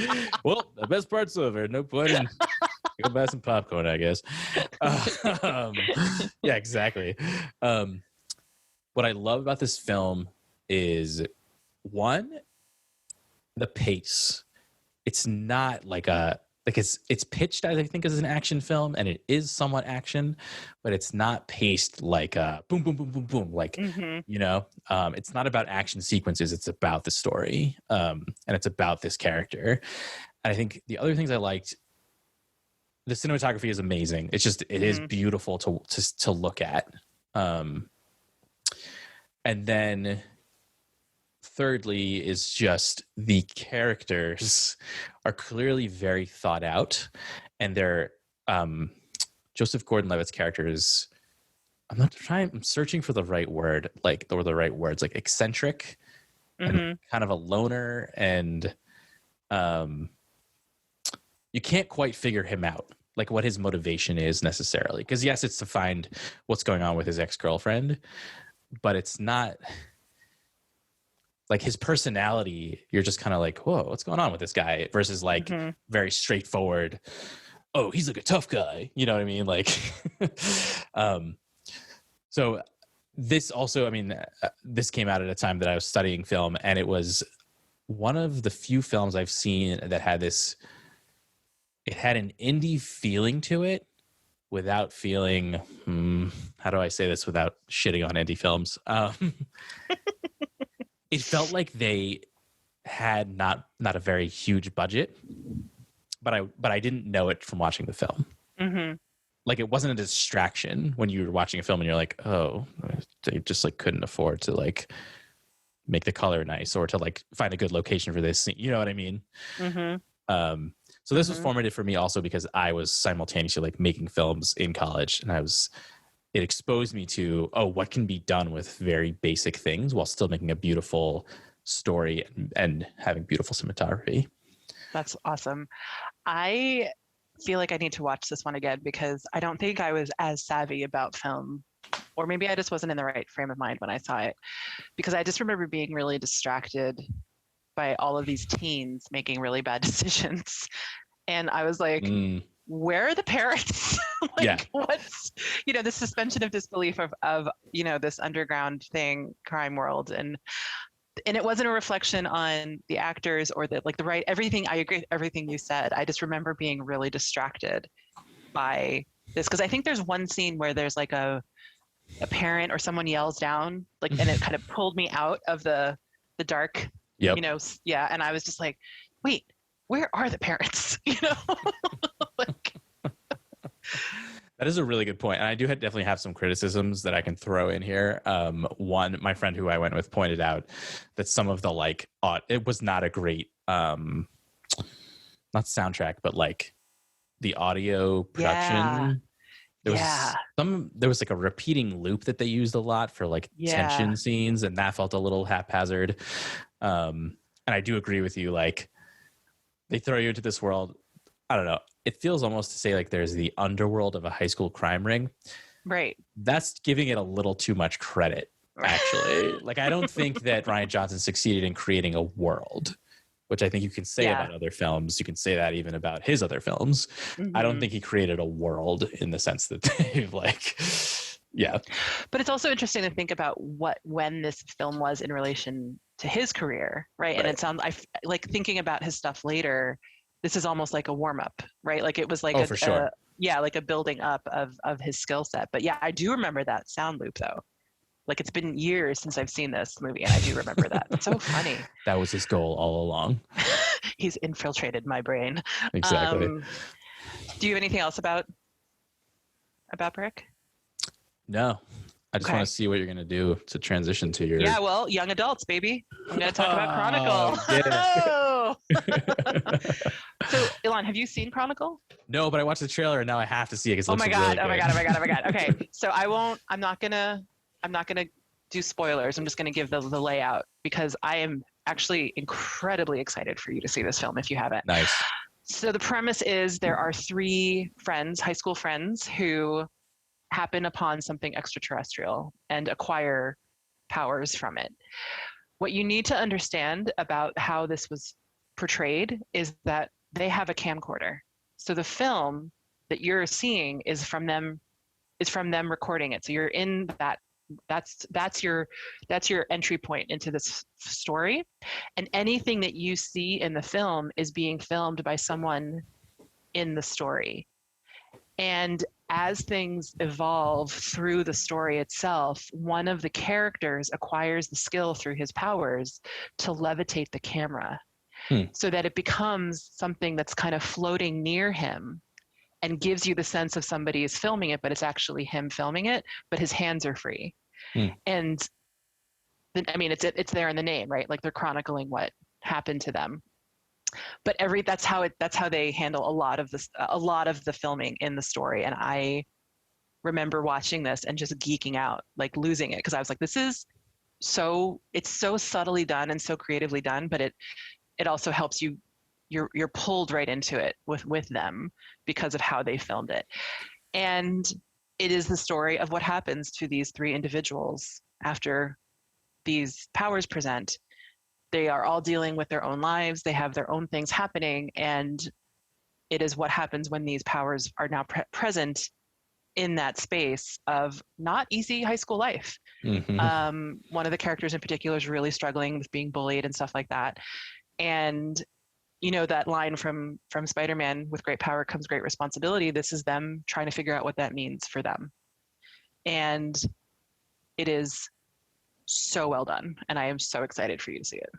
Well, the best part's over. No point in go buy some popcorn, I guess. Yeah, exactly. What I love about this film is one, the pace. It's not like it's pitched as I think as an action film, and it is somewhat action, but it's not paced like boom, boom, boom, boom, boom. Like you know, it's not about action sequences. It's about the story, and it's about this character. And I think the other things I liked, the cinematography is amazing. It's just it is beautiful to look at. And then thirdly is just the characters are clearly very thought out, and they're Joseph Gordon-Levitt's character is, I'm searching for the right word, like, or the right words, like eccentric and kind of a loner, and you can't quite figure him out, like what his motivation is necessarily, because yes, it's to find what's going on with his ex-girlfriend, but it's not like his personality. You're just kind of like, whoa, what's going on with this guy, versus like very straightforward, oh, he's like a tough guy, you know what I mean? Like so this also, I mean, this came out at a time that I was studying film, and it was one of the few films I've seen that had this, it had an indie feeling to it without feeling, how do I say this without shitting on indie films? It felt like they had not a very huge budget, but I didn't know it from watching the film. Like it wasn't a distraction when you were watching a film and you're like, oh, they just like couldn't afford to like make the color nice or to like find a good location for this scene. You know what I mean? So this was formative for me also because I was simultaneously like making films in college, and it exposed me to, oh, what can be done with very basic things while still making a beautiful story and having beautiful cinematography. That's awesome. I feel like I need to watch this one again because I don't think I was as savvy about film, or maybe I just wasn't in the right frame of mind when I saw it, because I just remember being really distracted by all of these teens making really bad decisions. And I was like, where are the parents? Like, what's, you know, the suspension of disbelief of, you know, this underground thing, crime world. And it wasn't a reflection on the actors or the right, everything. I agree with everything you said. I just remember being really distracted by this, because I think there's one scene where there's like a parent or someone yells down, like, and it kind of pulled me out of the dark, you know, and I was just like, wait, where are the parents? You know, like. That is a really good point. And I do definitely have some criticisms that I can throw in here. One, my friend who I went with pointed out that some of the like, it was not a great, not soundtrack, but like the audio production. There was like a repeating loop that they used a lot for like tension scenes, and that felt a little haphazard. And I do agree with you. Like they throw you into this world. I don't know. It feels almost to say like there's the underworld of a high school crime ring. Right. That's giving it a little too much credit, actually. Like, I don't think that Rian Johnson succeeded in creating a world, which I think you can say about other films. You can say that even about his other films. I don't think he created a world in the sense that they've like, But it's also interesting to think about when this film was in relation to his career, right? And it sounds, like thinking about his stuff later, this is almost like a warm up, right? Like it was like like a building up of his skill set. But yeah, I do remember that sound loop though. Like it's been years since I've seen this movie, and I do remember that. It's so funny. That was his goal all along. He's infiltrated my brain. Exactly. Do you have anything else about Brick? No. I just want to see what you're going to do to transition to your... Yeah, well, young adults, baby. I'm going to talk about Chronicle. know. So, Ilan, have you seen Chronicle? No, but I watched the trailer and now I have to see it because it Oh looks my really god! good. Oh my god! Oh my god! Oh my god! Okay, so I'm not gonna do spoilers. I'm just gonna give the layout because I am actually incredibly excited for you to see this film if you haven't. Nice. So the premise is there are three friends, high school friends, who happen upon something extraterrestrial and acquire powers from it. What you need to understand about how this was portrayed is that they have a camcorder. So the film that you're seeing is from them recording it. So you're in that that's your entry point into this story, and anything that you see in the film is being filmed by someone in the story. And as things evolve through the story itself, one of the characters acquires the skill through his powers to levitate the camera so that it becomes something that's kind of floating near him and gives you the sense of somebody is filming it, but it's actually him filming it, but his hands are free. And I mean, it's there in the name, right? Like they're chronicling what happened to them. But that's how they handle a lot of the filming in the story. And I remember watching this and just geeking out, like losing it, because I was like, it's so subtly done and so creatively done, but it also helps you. You're pulled right into it with them because of how they filmed it. And it is the story of what happens to these three individuals after these powers present. They are all dealing with their own lives. They have their own things happening. And it is what happens when these powers are now present in that space of not easy high school life. Mm-hmm. One of the characters in particular is really struggling with being bullied and stuff like that. And you know that line from Spider-Man, with great power comes great responsibility. This is them trying to figure out what that means for them. And it is so well done. And I am so excited for you to see it.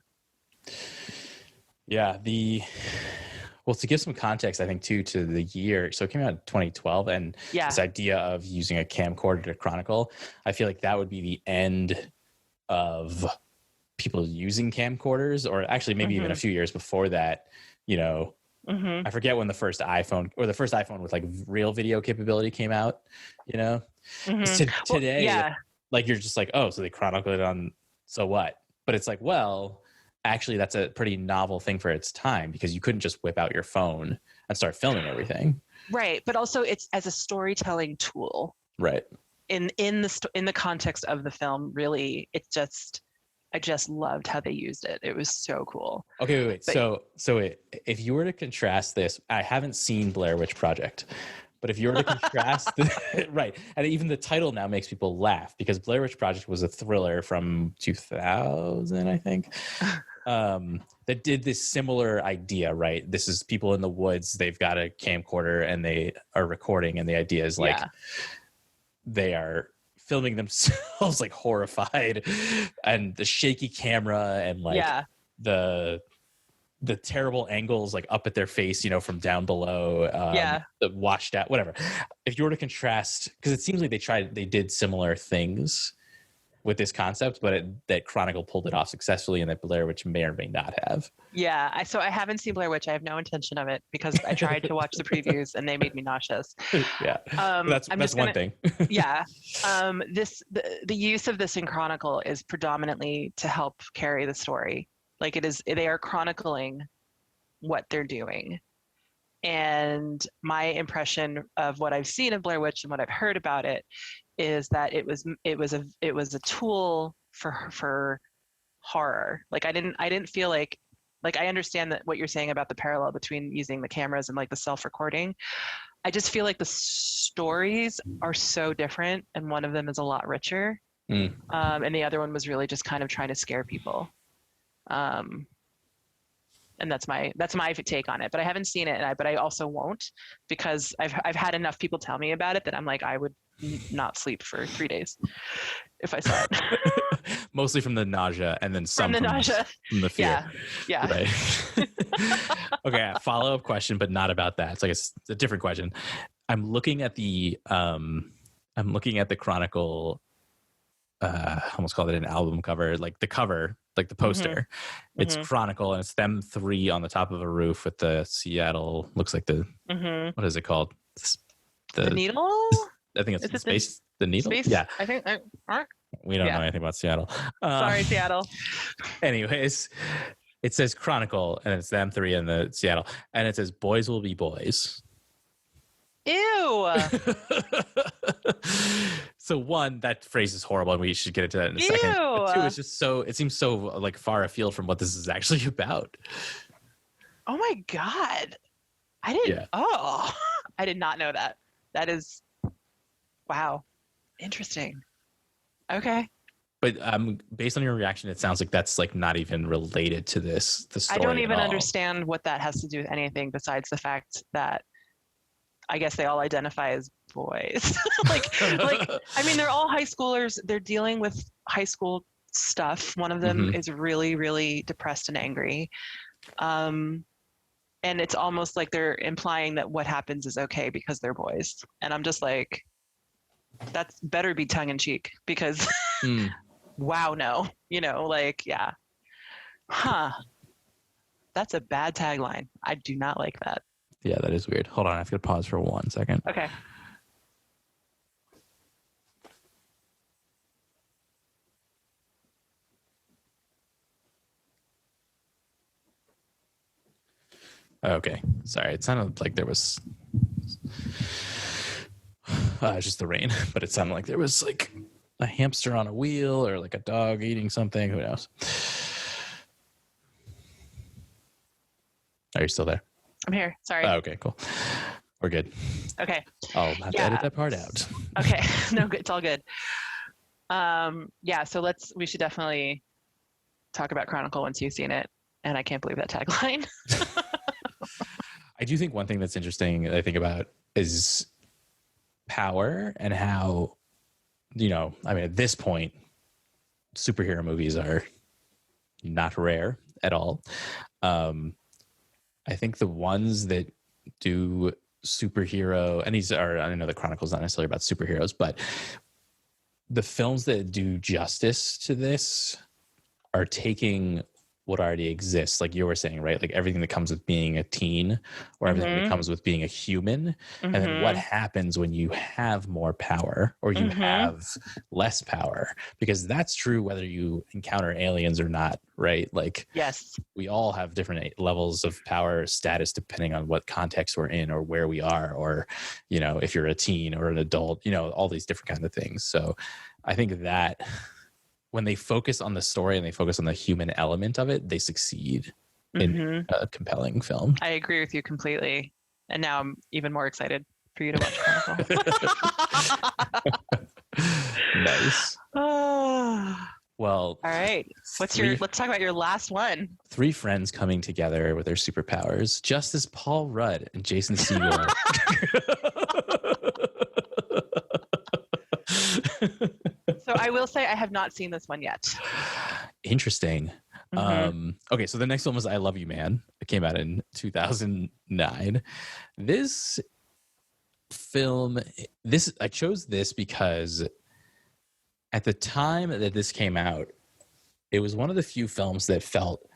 Yeah. Well, to give some context, I think too, to the year. So it came out in 2012, and this idea of using a camcorder to chronicle, I feel like that would be the end of people using camcorders, or actually maybe even a few years before that, you know. I forget when the first iPhone with like real video capability came out, you know. Today, like you're just like, oh, so they chronicled it on, so what? But it's like, well, actually that's a pretty novel thing for its time, because you couldn't just whip out your phone and start filming everything. Right, but also it's as a storytelling tool. Right. In the context of the film, really, I just loved how they used it. It was so cool. Okay, wait. So if you were to contrast this, I haven't seen Blair Witch Project, but if you were to contrast, right, and even the title now makes people laugh, because Blair Witch Project was a thriller from 2000, I think, that did this similar idea, right? This is people in the woods, they've got a camcorder and they are recording, and the idea is like they are filming themselves like horrified, and the shaky camera, and like the terrible angles like up at their face, you know, from down below, the washed out, whatever. If you were to contrast, because it seems like they did similar things with this concept, but that Chronicle pulled it off successfully, and that Blair Witch may or may not have. Yeah, so I haven't seen Blair Witch. I have no intention of it, because I tried to watch the previews and they made me nauseous. Yeah, that's one thing. The use of this in Chronicle is predominantly to help carry the story. Like they are chronicling what they're doing. And my impression of what I've seen of Blair Witch and what I've heard about it is that it was a tool for horror. Like I didn't feel like I understand that what you're saying about the parallel between using the cameras and like the self-recording. I just feel like the stories are so different, and one of them is a lot richer, and the other one was really just kind of trying to scare people. And that's my take on it. But I haven't seen it, but I also won't, because I've had enough people tell me about it that I'm like, I would not sleep for 3 days if I saw it. Mostly from the nausea, and then some from the fear. Yeah. Right. Okay. Follow-up question, but not about that. It's a different question. I'm looking at the Chronicle. I almost called it an album cover, like the cover like the poster. It's Mhm. Chronicle, and it's them three on the top of a roof with the Seattle. Looks like the Mhm. what is it called? The The needle? I think it's Is the it the space. The needle. space? Yeah, I think. we don't know Yeah. anything about Seattle. Sorry, Seattle. Anyways, it says Chronicle, and it's them three in the Seattle, and it says "Boys will be boys." Ew. So one, that phrase is horrible, and we should get into that in a second. But two, Ew. it's just so it seems so like far afield from what this is actually about. Oh my God. I didn't. Yeah. Oh, I did not know that. That is, wow. Interesting. Okay. But based on your reaction, it sounds like that's like not even related to the story. I don't at even all. understand what that has to do with anything besides the fact that I guess they all identify as boys. like, I mean, they're all high schoolers. They're dealing with high school stuff. One of them Mhm. is really, really depressed and angry. And it's almost like they're implying that what happens is okay because they're boys. And I'm just like, that's better be tongue in cheek because wow, no, like, yeah. Huh. That's a bad tagline. I do not like that. Yeah, that is weird. Hold on, I have to pause for 1 second. Okay. Okay, sorry. It sounded like there was just the rain, but it sounded like there was like a hamster on a wheel or like a dog eating something. Who knows? Are you still there? I'm here. Sorry. Oh, okay, cool. We're good. Okay. I'll have to edit that part out. Okay. No, it's all good. Yeah, so we should definitely talk about Chronicle once you've seen it. And I can't believe that tagline. I do think one thing that's interesting that I think about is power and how, I mean, at this point, superhero movies are not rare at all. I think the ones that do superhero, and I know the Chronicle's not necessarily about superheroes, but the films that do justice to this are taking what already exists, like you were saying, right? Like everything that comes with being a teen or everything that comes with being a human. And then what happens when you have more power or you have less power? Because that's true whether you encounter aliens or not, right? Like, yes, we all have different levels of power status depending on what context we're in or where we are, or, if you're a teen or an adult, all these different kinds of things. So I think that when they focus on the story and they focus on the human element of it, they succeed in a compelling film. I agree with you completely. And now I'm even more excited for you to watch Chronicle. Nice. Well, all right. Let's talk about your last one. 3 friends coming together with their superpowers, just as Paul Rudd and Jason Segel. So I will say I have not seen this one yet. Interesting. Okay, so the next one was I Love You, Man. It came out in 2009. This film, I chose this because at the time that this came out, it was one of the few films that felt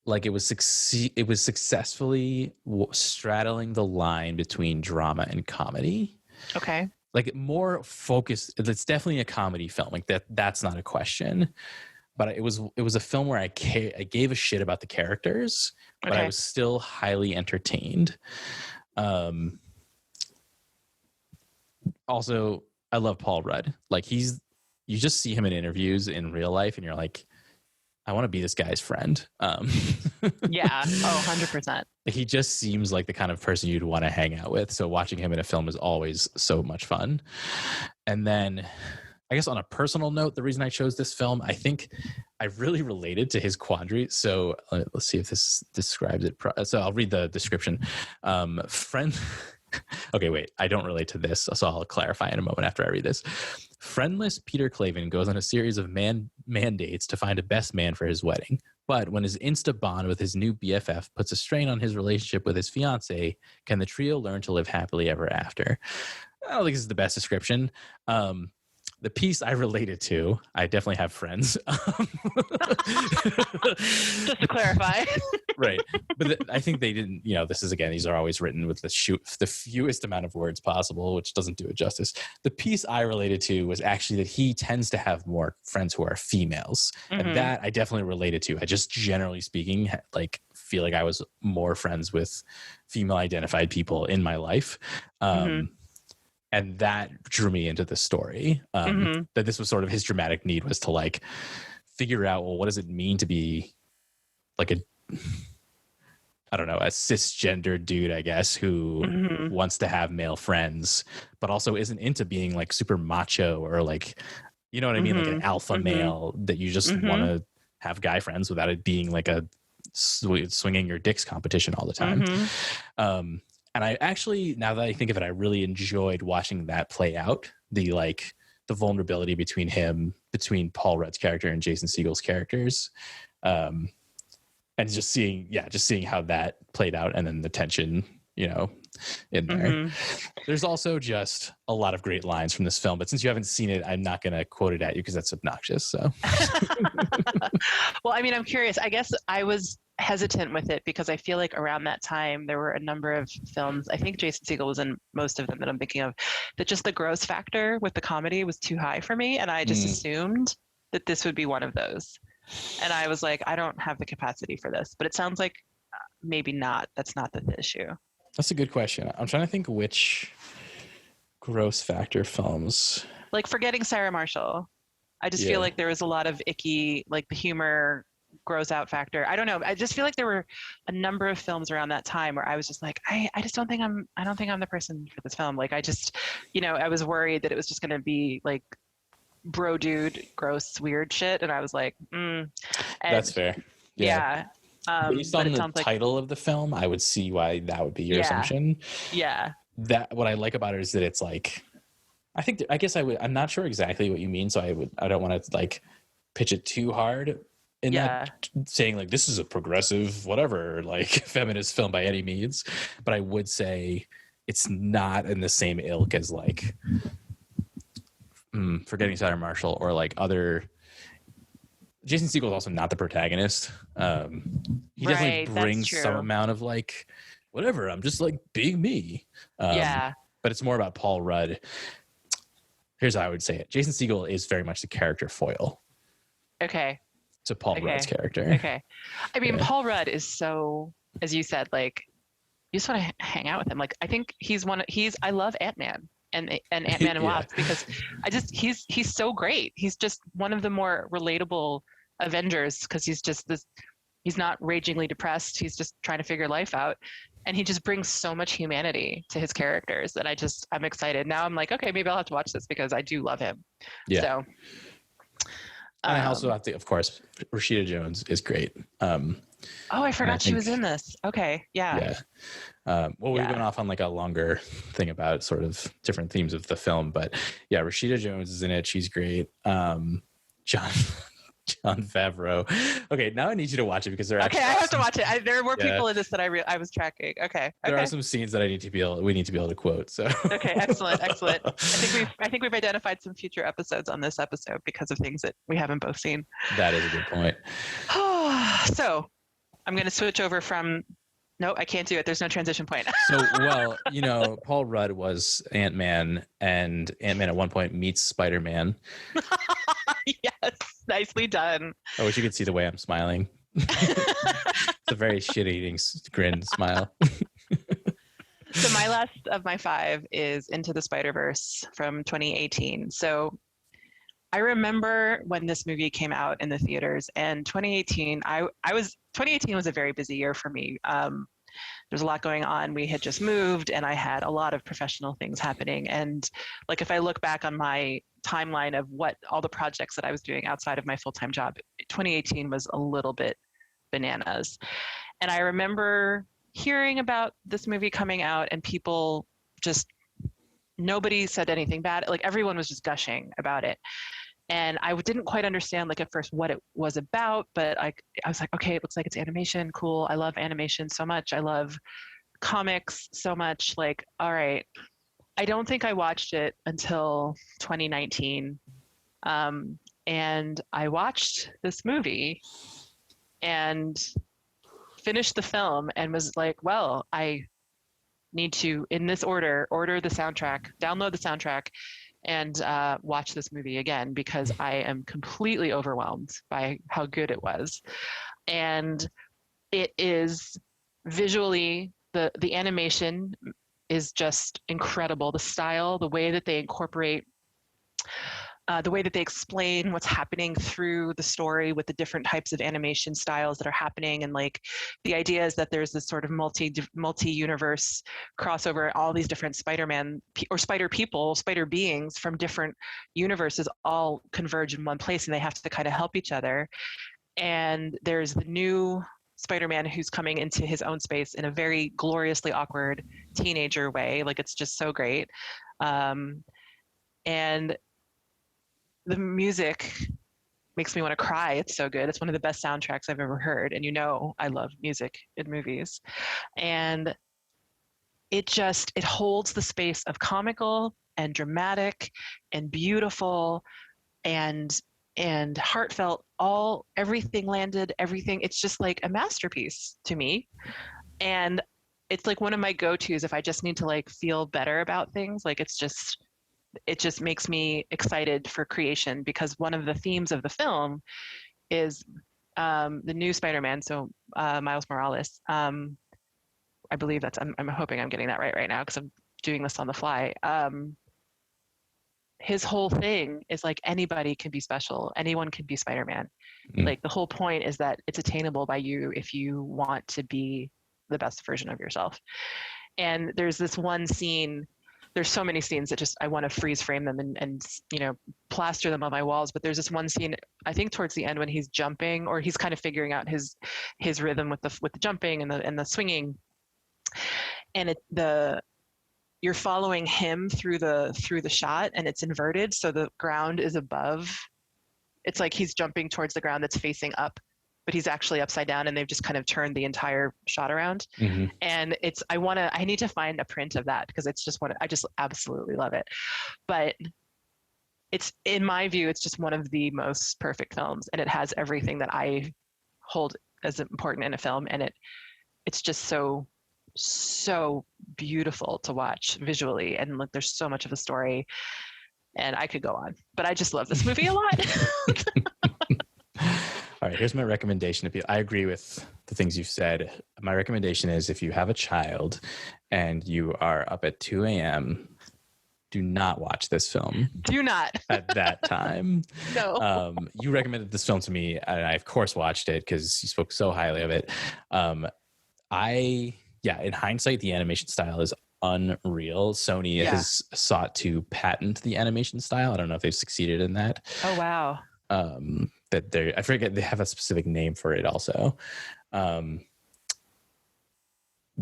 like it was successfully straddling the line between drama and comedy. Okay. Like more focused. It's definitely a comedy film. Like that's not a question. But it was a film where I gave a shit about the characters, but I was still highly entertained. Also, I love Paul Rudd. Like you just see him in interviews in real life, and you're like, I want to be this guy's friend. Yeah. Oh, 100%. He just seems like the kind of person you'd want to hang out with. So watching him in a film is always so much fun. And then I guess on a personal note, the reason I chose this film, I think I really related to his quandary. So let's see if this describes it. So I'll read the description. Okay, wait, I don't relate to this, so I'll clarify in a moment after I read this. Friendless Peter Clavin goes on a series of mandates to find a best man for his wedding. But when his insta bond with his new BFF puts a strain on his relationship with his fiancée, can the trio learn to live happily ever after? I don't think this is the best description. the piece I related to, I definitely have friends. Just to clarify. Right. But I think they didn't, this is, again, these are always written with the fewest amount of words possible, which doesn't do it justice. The piece I related to was actually that he tends to have more friends who are females. And that I definitely related to. I just, generally speaking, like feel like I was more friends with female identified people in my life. And that drew me into the story, that this was sort of his dramatic need, was to like figure out, well, what does it mean to be like a cisgender dude, I guess, who wants to have male friends, but also isn't into being like super macho or like, you know what I mean? Like an alpha male that you just want to have guy friends without it being like a swinging your dicks competition all the time. And I actually, now that I think of it, I really enjoyed watching that play out. The vulnerability between Paul Rudd's character and Jason Segel's characters. And just seeing how that played out, and then the tension, in there. There's also just a lot of great lines from this film, but since you haven't seen it, I'm not going to quote it at you because that's obnoxious. So, well, I mean, I'm curious. I guess I was hesitant with it because I feel like around that time there were a number of films, I think Jason Segel was in most of them that I'm thinking of, that just the gross factor with the comedy was too high for me, and I just assumed that this would be one of those. And I was like, I don't have the capacity for this. But it sounds like maybe not. That's not the issue. That's a good question. I'm trying to think which gross factor films. Like Forgetting Sarah Marshall. I just feel like there was a lot of icky, like the humor gross out factor. I don't know. I just feel like there were a number of films around that time where I was just like, I don't think I'm the person for this film. Like I just, I was worried that it was just going to be like bro dude gross weird shit, and I was like that's fair. Based on the title of the film, I would see why that would be your assumption. That what I like about it is that it's like, I'm not sure exactly what you mean, so I don't want to like pitch it too hard in that, saying like this is a progressive whatever like feminist film by any means, but I would say it's not in the same ilk as like Forgetting Sarah Marshall or like other. Jason Segel is also not the protagonist. He definitely brings some amount of like, whatever, I'm just like being me. But it's more about Paul Rudd. Here's how I would say it. Jason Segel is very much the character foil. Okay. To Paul Rudd's character. Okay. I mean, Paul Rudd is so, as you said, like, you just want to hang out with him. Like, I think I love Ant-Man. And Ant-Man and Wasp because he's so great. He's just one of the more relatable Avengers because he's not ragingly depressed. He's just trying to figure life out. And he just brings so much humanity to his characters that I'm excited. Now I'm like, okay, maybe I'll have to watch this because I do love him. Yeah. So. And I also have to, of course, Rashida Jones is great. I forgot she was in this. Okay. Yeah. We've been off on like a longer thing about sort of different themes of the film, but Rashida Jones is in it. She's great. Jon Favreau. Okay, now I need you to watch it because there are I have to watch it. There were people in this that I was tracking. Okay. There are some scenes that we need to be able to quote. So okay, excellent. I think we've identified some future episodes on this episode because of things that we haven't both seen. That is a good point. So I'm going to switch over from. No, I can't do it. There's no transition point. So, Paul Rudd was Ant-Man, and Ant-Man at one point meets Spider-Man. Yes, nicely done. I wish you could see the way I'm smiling. It's a very shit-eating grin smile. So my last of my 5 is Into the Spider-Verse from 2018. So I remember when this movie came out in the theaters, and 2018 was a very busy year for me. There's a lot going on. We had just moved and I had a lot of professional things happening. And like, if I look back on my timeline of what all the projects that I was doing outside of my full-time job, 2018 was a little bit bananas. And I remember hearing about this movie coming out and people nobody said anything bad. Like everyone was just gushing about it. And I didn't quite understand, like, at first what it was about, but I was like, okay, it looks like it's animation. Cool. I love animation so much. I love comics so much. Like, all right, I don't think I watched it until 2019. And I watched this movie and finished the film and was like, well, I need to, in this order the soundtrack, download the soundtrack, and watch this movie again because I am completely overwhelmed by how good it was. And it is visually, the animation is just incredible. The style, the way that they incorporate, the way that they explain what's happening through the story with the different types of animation styles that are happening, and like the idea is that there's this sort of multi-universe crossover. All these different Spider-Man or Spider people, Spider beings from different universes all converge in one place, and they have to kind of help each other. And there's the new Spider-Man who's coming into his own space in a very gloriously awkward teenager way. Like, it's just so great. And the music makes me want to cry. It's so good. It's one of the best soundtracks I've ever heard. And I love music in movies. And it holds the space of comical and dramatic and beautiful and heartfelt. Everything landed, everything. It's just like a masterpiece to me. And it's like one of my go-tos if I just need to like feel better about things. Like, it just makes me excited for creation, because one of the themes of the film is the new Spider-Man. So Miles Morales, I believe that's, I'm hoping I'm getting that right now because I'm doing this on the fly. His whole thing is like, anybody can be special. Anyone can be Spider-Man. Like, the whole point is that it's attainable by you if you want to be the best version of yourself. And there's this one scene, there's so many scenes that just, I want to freeze frame them and plaster them on my walls. But there's this one scene, I think towards the end, when he's jumping, or he's kind of figuring out his rhythm with the jumping and the swinging. And you're following him through the shot, and it's inverted. So the ground is above. It's like he's jumping towards the ground that's facing up, but he's actually upside down, and they've just kind of turned the entire shot around. Mm-hmm. And I need to find a print of that, because it's just I just absolutely love it. But it's, in my view, it's just one of the most perfect films, and it has everything that I hold as important in a film. And it's just so beautiful to watch visually, and like, there's so much of a story, and I could go on, but I just love this movie a lot. All right, here's my recommendation. I agree with the things you've said. My recommendation is, if you have a child and you are up at 2 a.m., do not watch this film. Do not. At that time. No. You recommended this film to me, and I, of course, watched it because you spoke so highly of it. In hindsight, the animation style is unreal. Sony has sought to patent the animation style. I don't know if they've succeeded in that. Oh, wow. I forget, they have a specific name for it also.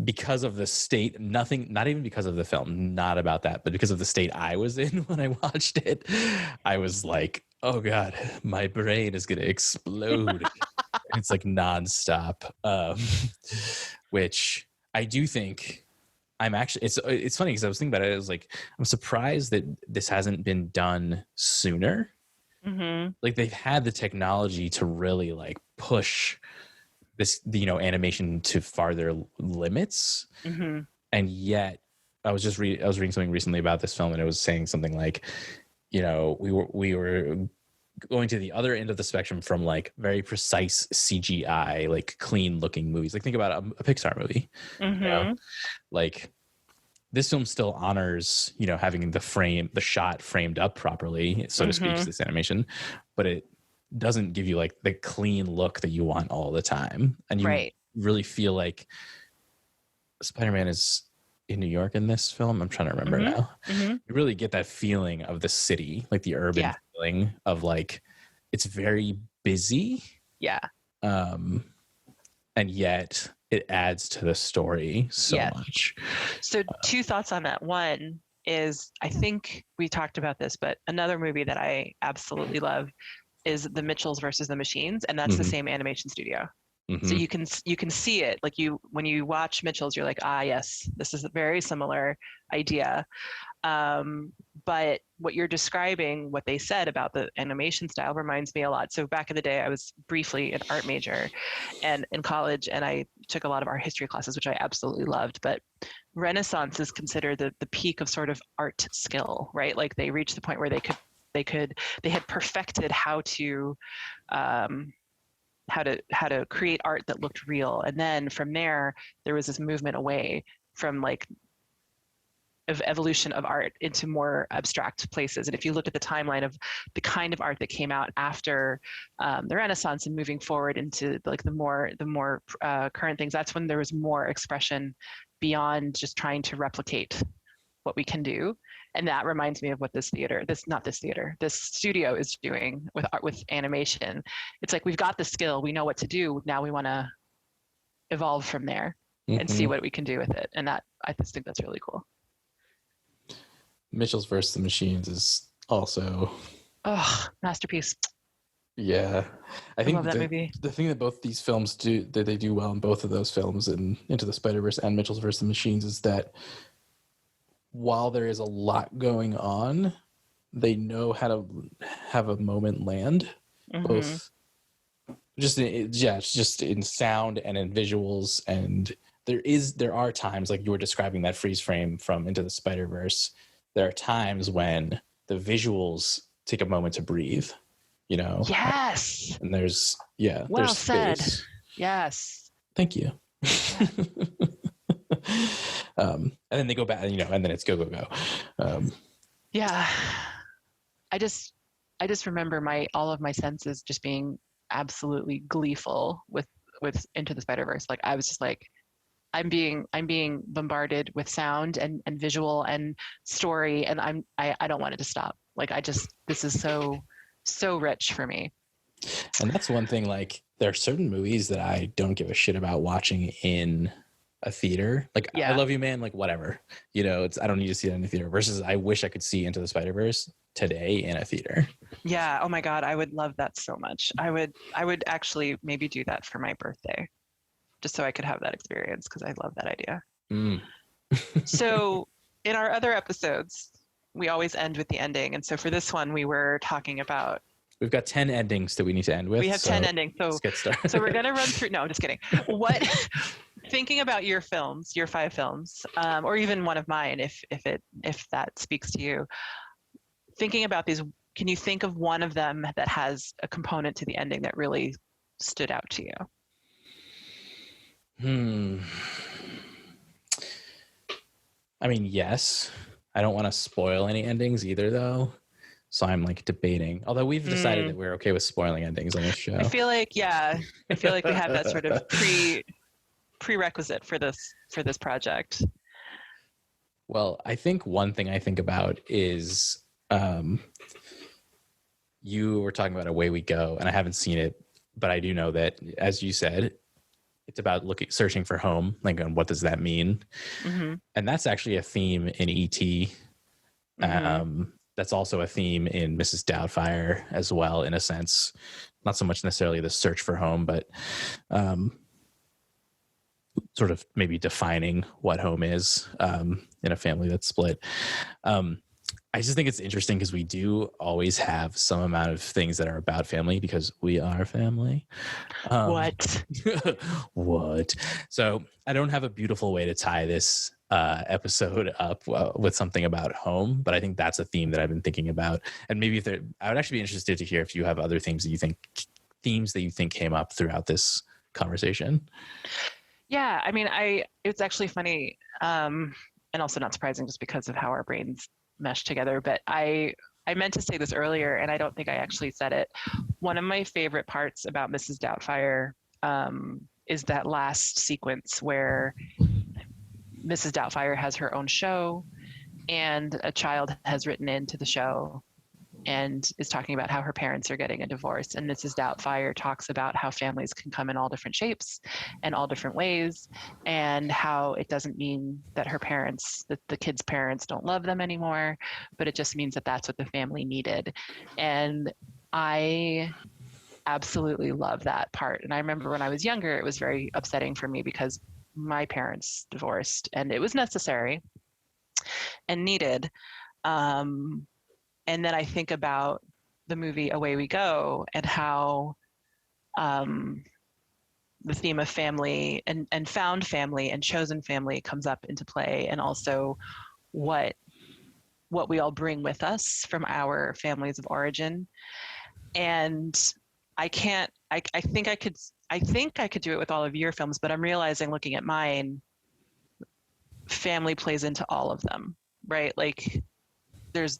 Because of the state, not even because of the film, not about that, but because of the state I was in when I watched it, I was like, oh God, my brain is going to explode. It's like nonstop, which I do think it's funny, because I was thinking about it. I was like, I'm surprised that this hasn't been done sooner. Mm-hmm. Like, they've had the technology to really like push this, animation to farther limits. Mm-hmm. And yet I was reading something recently about this film, and it was saying something like, we were going to the other end of the spectrum from like very precise CGI, like clean looking movies. Like, think about a Pixar movie. Mm-hmm. Like, this film still honors, having the shot framed up properly, so to speak, this animation, but it doesn't give you like the clean look that you want all the time. And you really feel like Spider-Man is in New York in this film. I'm trying to remember now. Mm-hmm. You really get that feeling of the city, like the urban feeling of like, it's very busy. Yeah. And yet it adds to the story so much. So 2 thoughts on that. One is, I think we talked about this, but another movie that I absolutely love is The Mitchells versus the Machines, and that's the same animation studio. Mm-hmm. So you can see it, like when you watch Mitchells, you're like, yes, this is a very similar idea. But what you're describing, what they said about the animation style reminds me a lot. So back in the day, I was briefly an art major and in college, and I took a lot of art history classes, which I absolutely loved. But Renaissance is considered the peak of sort of art skill, right? Like they reached the point where they had perfected how to create art that looked real. And then from there was this movement away from like of evolution of art into more abstract places. And if you look at the timeline of the kind of art that came out after the Renaissance and moving forward into like the more current things, that's when there was more expression beyond just trying to replicate what we can do. And that reminds me of what this studio is doing with art, with animation. It's like, we've got the skill, we know what to do. Now we want to evolve from there and see what we can do with it. And that, I just think that's really cool. Mitchell's vs. the Machines is also masterpiece. Yeah, I think love that movie. The thing that both these films do, that they do well in both of those films, in Into the Spider-Verse and Mitchell's vs. the Machines, is that while there is a lot going on, they know how to have a moment land, both just in sound and in visuals. And there are times, like you were describing that freeze frame from Into the Spider-Verse, there are times when the visuals take a moment to breathe, you know? Yes. And there's said. Space. Yes. Thank you. And then they go back, and then it's go. Yeah. I just remember all of my senses just being absolutely gleeful with Into the Spider-Verse. Like I was just like, I'm being bombarded with sound and visual and story, and I don't want it to stop. Like this is so rich for me. And that's one thing, like there are certain movies that I don't give a shit about watching in a theater. Like I Love You Man, like whatever, I don't need to see it in a theater, versus I wish I could see Into the Spider-Verse today in a theater. Yeah. Oh my God. I would love that so much. I would actually maybe do that for my birthday, just so I could have that experience, because I love that idea. So in our other episodes, we always end with the ending. And so for this one, we were talking about... We've got 10 endings that we need to end with. We have 10 endings. So let's get started. So we're going to run through... No, I'm just kidding. Thinking about your films, your 5 films, or even one of mine, if that speaks to you, thinking about these, can you think of one of them that has a component to the ending that really stood out to you? I mean, yes. I don't want to spoil any endings either, though. So I'm like debating. Although we've decided that we're okay with spoiling endings on this show. I feel like we have that sort of prerequisite for this project. Well, I think one thing I think about is you were talking about Away We Go, and I haven't seen it, but I do know that, as you said, it's about searching for home, like, and what does that mean? And that's actually a theme in E.T. That's also a theme in Mrs. Doubtfire as well, in a sense. Not so much necessarily the search for home, but sort of maybe defining what home is in a family that's split. I just think it's interesting because we do always have some amount of things that are about family, because we are family. What? So I don't have a beautiful way to tie this episode up with something about home, but I think that's a theme that I've been thinking about. And maybe I would actually be interested to hear if you have other themes that you think came up throughout this conversation. Yeah, I mean, it's actually funny, and also not surprising, just because of how our brains mesh together. But I meant to say this earlier, and I don't think I actually said it. One of my favorite parts about Mrs. Doubtfire is that last sequence where Mrs. Doubtfire has her own show, and a child has written into the show and is talking about how her parents are getting a divorce. And Mrs. Doubtfire talks about how families can come in all different shapes and all different ways, and how it doesn't mean that that the kids' parents don't love them anymore, but it just means that that's what the family needed. And I absolutely love that part. And I remember when I was younger, it was very upsetting for me because my parents divorced, and it was necessary. and needed. And then I think about the movie Away We Go and how the theme of family and found family and chosen family comes up into play, and also what we all bring with us from our families of origin. And I think I could do it with all of your films, but I'm realizing, looking at mine, family plays into all of them, right? Like there's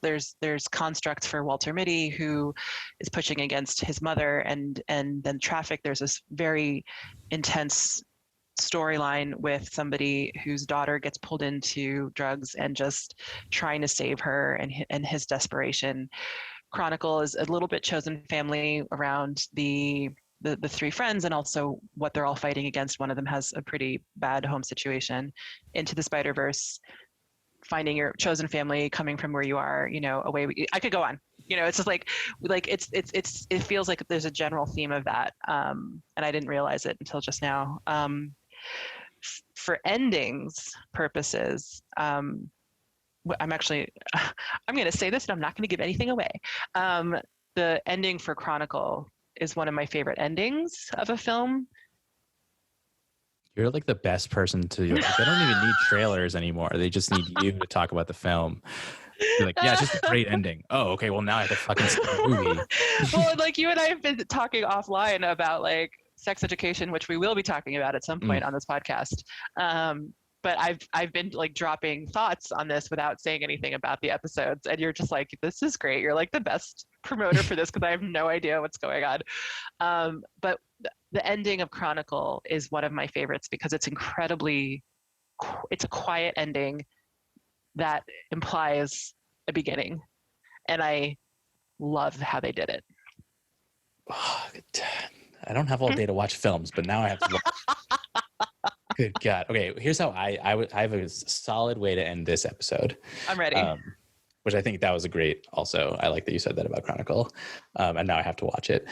constructs for Walter Mitty, who is pushing against his mother, and then Traffic, there's this very intense storyline with somebody whose daughter gets pulled into drugs and just trying to save her, and his desperation. Chronicle is a little bit chosen family around the three friends, and also what they're all fighting against. One of them has a pretty bad home situation. Into the Spider-Verse, finding your chosen family coming from where you are, I could go on. It's just like it feels like there's a general theme of that. And I didn't realize it until just now. For endings purposes, I'm going to say this and I'm not going to give anything away. The ending for Chronicle is one of my favorite endings of a film. You're like the best person to, like, they don't even need trailers anymore. They just need you to talk about the film. You're like, yeah, it's just a great ending. Oh, okay. Well, now I have to fucking see the movie. Well, like, you and I have been talking offline about like sex education, which we will be talking about at some point on this podcast. But I've been like dropping thoughts on this without saying anything about the episodes, and you're just like, this is great. You're like the best promoter for this, because I have no idea what's going on. But the ending of Chronicle is one of my favorites because it's it's a quiet ending that implies a beginning, and I love how they did it. Oh, I don't have all day to watch films, but now I have to watch. Good God. Okay, here's how I have a solid way to end this episode. I'm ready. Which I think that was a great. Also, I like that you said that about Chronicle, and now I have to watch it.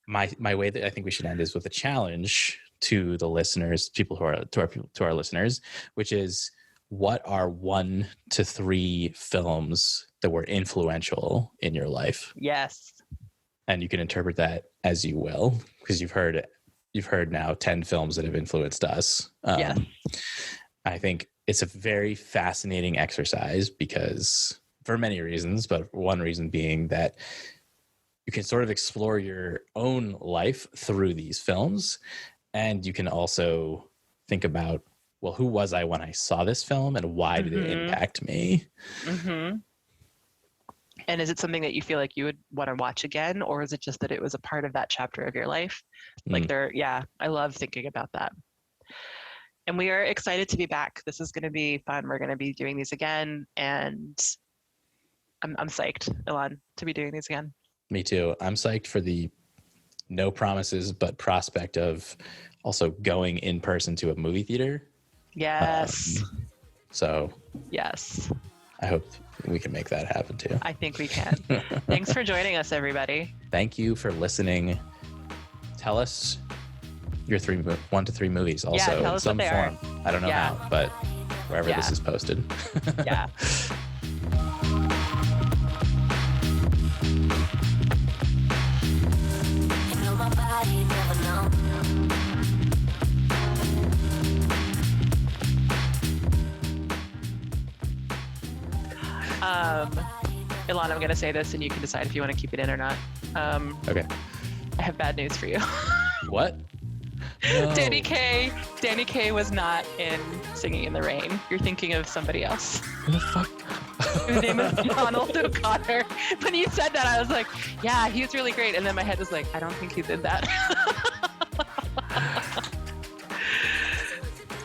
My way that I think we should end is with a challenge to the listeners, people who are to our listeners, which is, what are 1 to 3 films that were influential in your life? Yes. And you can interpret that as you will, because you've heard now 10 films that have influenced us. Yes. I think it's a very fascinating exercise because, for many reasons, but one reason being that you can sort of explore your own life through these films. And you can also think about, well, who was I when I saw this film, and why did it impact me? Mm-hmm. And is it something that you feel like you would want to watch again, or is it just that it was a part of that chapter of your life? Like I love thinking about that. And we are excited to be back. This is going to be fun. We're going to be doing these again, and I'm psyched, Ilan, to be doing these again. Me too. I'm psyched for the no promises but prospect of also going in person to a movie theater. Yes. So yes, I hope we can make that happen too. I think we can. Thanks for joining us, everybody. Thank you for listening. Tell us your 1 to 3 movies also, tell in us some what they form. are. I don't know how, but wherever Yeah. this is posted. Yeah. Ilan, I'm going to say this and you can decide if you want to keep it in or not. Okay. I have bad news for you. What? No. Danny Kaye was not in Singing in the Rain. You're thinking of somebody else. Who the fuck? His name is Donald O'Connor. When you said that, I was like, yeah, he was really great. And then my head was like, I don't think he did that.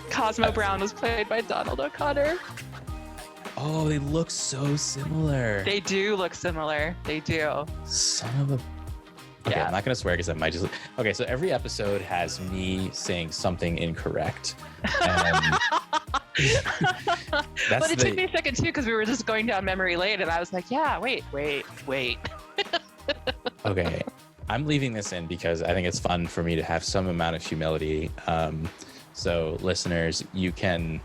Cosmo Brown was played by Donald O'Connor. Oh, they look so similar. They do look similar. They do. Son of a... Okay, Yeah. I'm not going to swear because I might just... Okay, so every episode has me saying something incorrect. But it took me a second too, because we were just going down memory lane and I was like, yeah, wait. Okay, I'm leaving this in because I think it's fun for me to have some amount of humility. So listeners, you can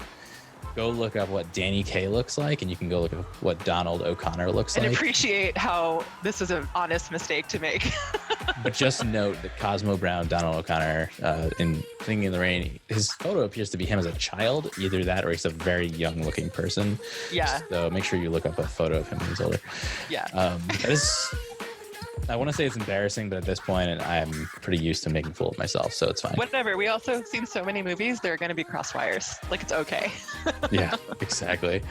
go look up what Danny Kaye looks like, and you can go look up what Donald O'Connor looks And like. appreciate how this is an honest mistake to make. But just note that Cosmo Brown, Donald O'Connor, in Singing in the Rain, his photo appears to be him as a child, either that or he's a very young-looking person. Yeah. So make sure you look up a photo of him when he's older. Yeah. That is, I want to say it's embarrassing, but at this point, I'm pretty used to making a fool of myself, so it's fine. Whatever. We also have seen so many movies, there are going to be crosswires. Like, it's okay. Yeah, exactly.